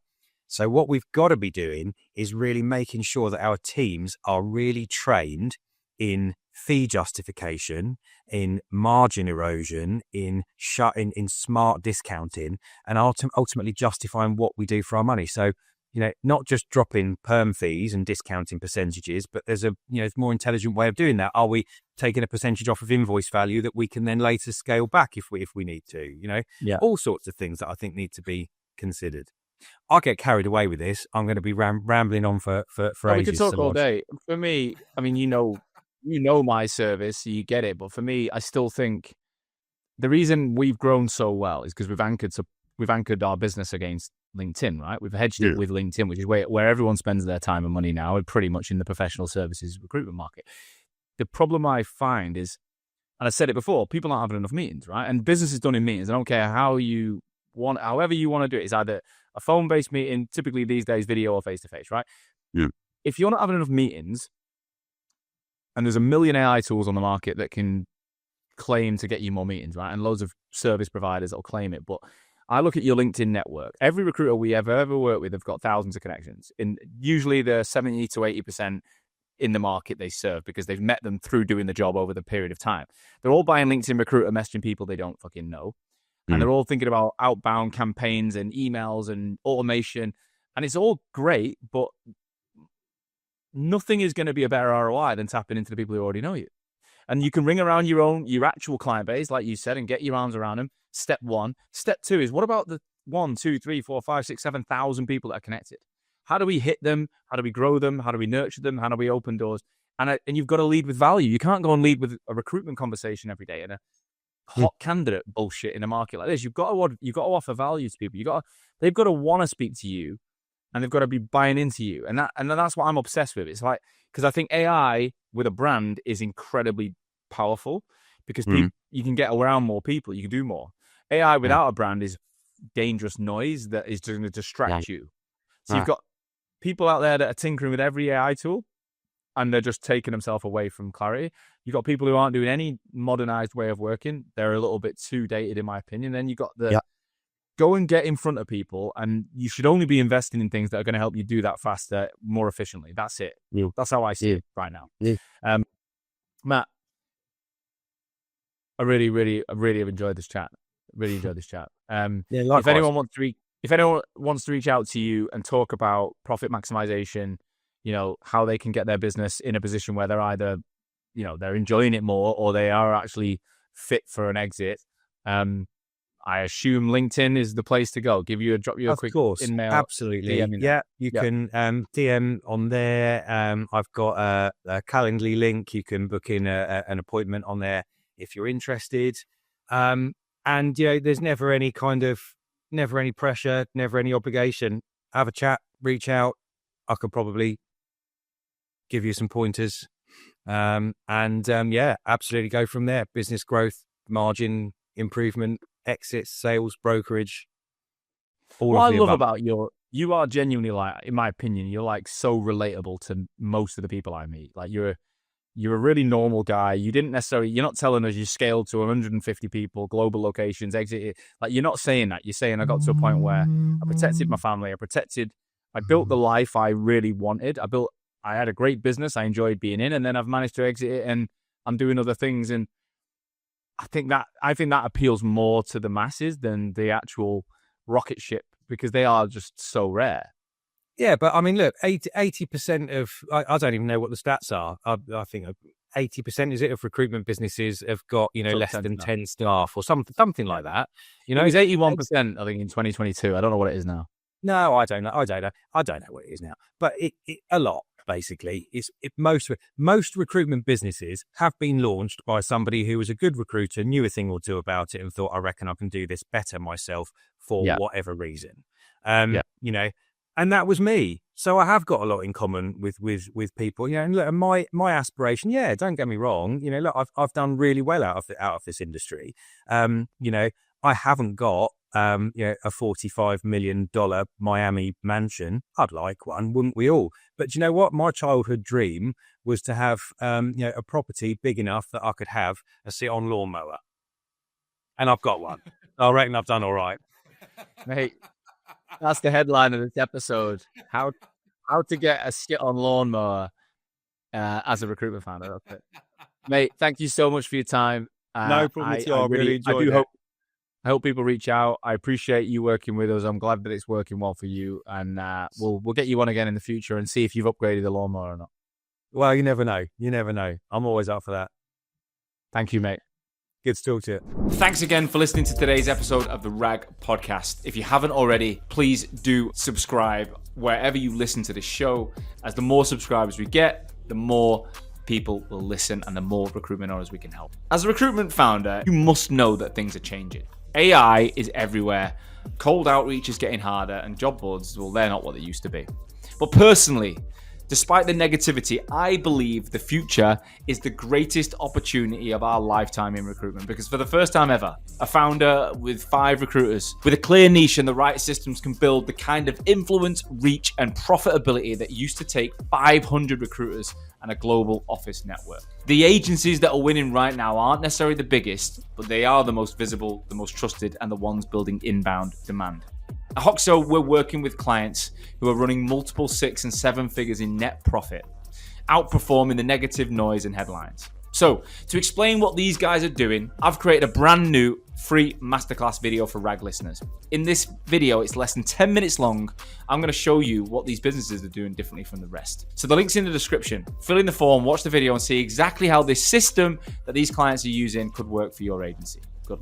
So what we've got to be doing is really making sure that our teams are really trained in fee justification, in margin erosion, in smart discounting, and ultimately justifying what we do for our money. So, not just dropping perm fees and discounting percentages, but there's a more intelligent way of doing that. Are we taking a percentage off of invoice value that we can then later scale back if we need to? All sorts of things that I think need to be considered. I'll get carried away with this. I'm going to be rambling on for ages. We could talk all day. For me, I mean, you know my service, so you get it. But for me, I still think the reason we've grown so well is because we've anchored our business against LinkedIn, right? We've hedged it with LinkedIn, which is where everyone spends their time and money now, and pretty much in the professional services recruitment market. The problem I find is, and I said it before, people aren't having enough meetings, right? And business is done in meetings. I don't care however you want to do it. It's either a phone-based meeting, typically these days video or face-to-face, right? Yeah. If you're not having enough meetings, and there's a million AI tools on the market that can claim to get you more meetings, right? And loads of service providers that will claim it. But I look at your LinkedIn network. Every recruiter we ever worked with have got thousands of connections. And usually they're 70 to 80% in the market they serve because they've met them through doing the job over the period of time. They're all buying LinkedIn Recruiter, messaging people they don't fucking know. And they're all thinking about outbound campaigns and emails and automation. And it's all great, but nothing is going to be a better ROI than tapping into the people who already know you. And you can ring around your actual client base, like you said, and get your arms around them. Step one. Step two is, what about the 1, 2, 3, 4, 5, 6, 7,000 people that are connected? How do we hit them? How do we grow them? How do we nurture them? How do we open doors? And you've got to lead with value. You can't go and lead with a recruitment conversation every day and a hot candidate bullshit in a market like this. You've got to offer value to people. They've got to want to speak to you, and they've got to be buying into you. And that's what I'm obsessed with. It's like, because I think AI with a brand is incredibly powerful because you can get around more people, you can do more. AI without a brand is dangerous noise that is going to distract you. So you've got people out there that are tinkering with every AI tool, and they're just taking themselves away from clarity. You've got people who aren't doing any modernized way of working. They're a little bit too dated, in my opinion. Then you've got go and get in front of people, and you should only be investing in things that are going to help you do that faster, more efficiently. That's it. That's how I see it right now. Matt, I really have enjoyed this chat. If anyone wants to reach out to you and talk about profit maximization, how they can get their business in a position where they're either, they're enjoying it more or they are actually fit for an exit. I assume LinkedIn is the place to go. Drop you a Of quick course, email. absolutely. DM Yeah, you can DM on there. I've got a Calendly link. You can book in an appointment on there if you're interested. And there's never any pressure, never any obligation. Have a chat, reach out. I could probably give you some pointers. Absolutely go from there. Business growth, margin improvement, exits, sales, brokerage. What I love about you are genuinely, like, in my opinion, you're like so relatable to most of the people I meet. Like you're a really normal guy. You're not telling us you scaled to 150 people, global locations, exited. Like you're not saying that. You're saying I got to a point where I protected my family. I built the life I really wanted. I had a great business I enjoyed being in, and then I've managed to exit it and I'm doing other things. And I think that appeals more to the masses than the actual rocket ship, because they are just so rare. Yeah, but I mean, look, 80% of, I don't even know what the stats are. I think 80% is it of recruitment businesses have got, less than 10 staff or something like that. It was 81%, I think, in 2022. I don't know what it is now. No, I don't know. I don't know what it is now, but it a lot. Basically, most recruitment businesses have been launched by somebody who was a good recruiter, knew a thing or two about it, and thought, I reckon I can do this better myself for whatever reason. And that was me. So I have got a lot in common with people. And look, my aspiration, don't get me wrong. Look, I've done really well out of this industry. I haven't got a $45 million Miami mansion. I'd like one, wouldn't we all? But you know what? My childhood dream was to have a property big enough that I could have a sit-on lawnmower. And I've got one. I reckon I've done all right. Mate, that's the headline of this episode. How to get a sit-on lawnmower as a recruitment founder. That's it. Mate, thank you so much for your time. No problem at all. I really enjoyed it. I hope people reach out. I appreciate you working with us. I'm glad that it's working well for you. And we'll get you on again in the future and see if you've upgraded the lawnmower or not. Well, you never know. I'm always up for that. Thank you, mate. Good to talk to you. Thanks again for listening to today's episode of the RAG podcast. If you haven't already, please do subscribe wherever you listen to this show. As the more subscribers we get, the more people will listen and the more recruitment owners we can help. As a recruitment founder, you must know that things are changing. AI is everywhere. Cold outreach is getting harder, and job boards, well, they're not what they used to be. But personally, despite the negativity, I believe the future is the greatest opportunity of our lifetime in recruitment, because for the first time ever, a founder with 5 recruiters with a clear niche and the right systems can build the kind of influence, reach, and profitability that used to take 500 recruiters and a global office network. The agencies that are winning right now aren't necessarily the biggest, but they are the most visible, the most trusted, and the ones building inbound demand. At Hoxo, we're working with clients who are running multiple 6 and 7 figures in net profit, outperforming the negative noise and headlines. So, to explain what these guys are doing, I've created a brand new free masterclass video for RAG listeners. In this video, it's less than 10 minutes long. I'm going to show you what these businesses are doing differently from the rest. So the link's in the description. Fill in the form, watch the video, and see exactly how this system that these clients are using could work for your agency.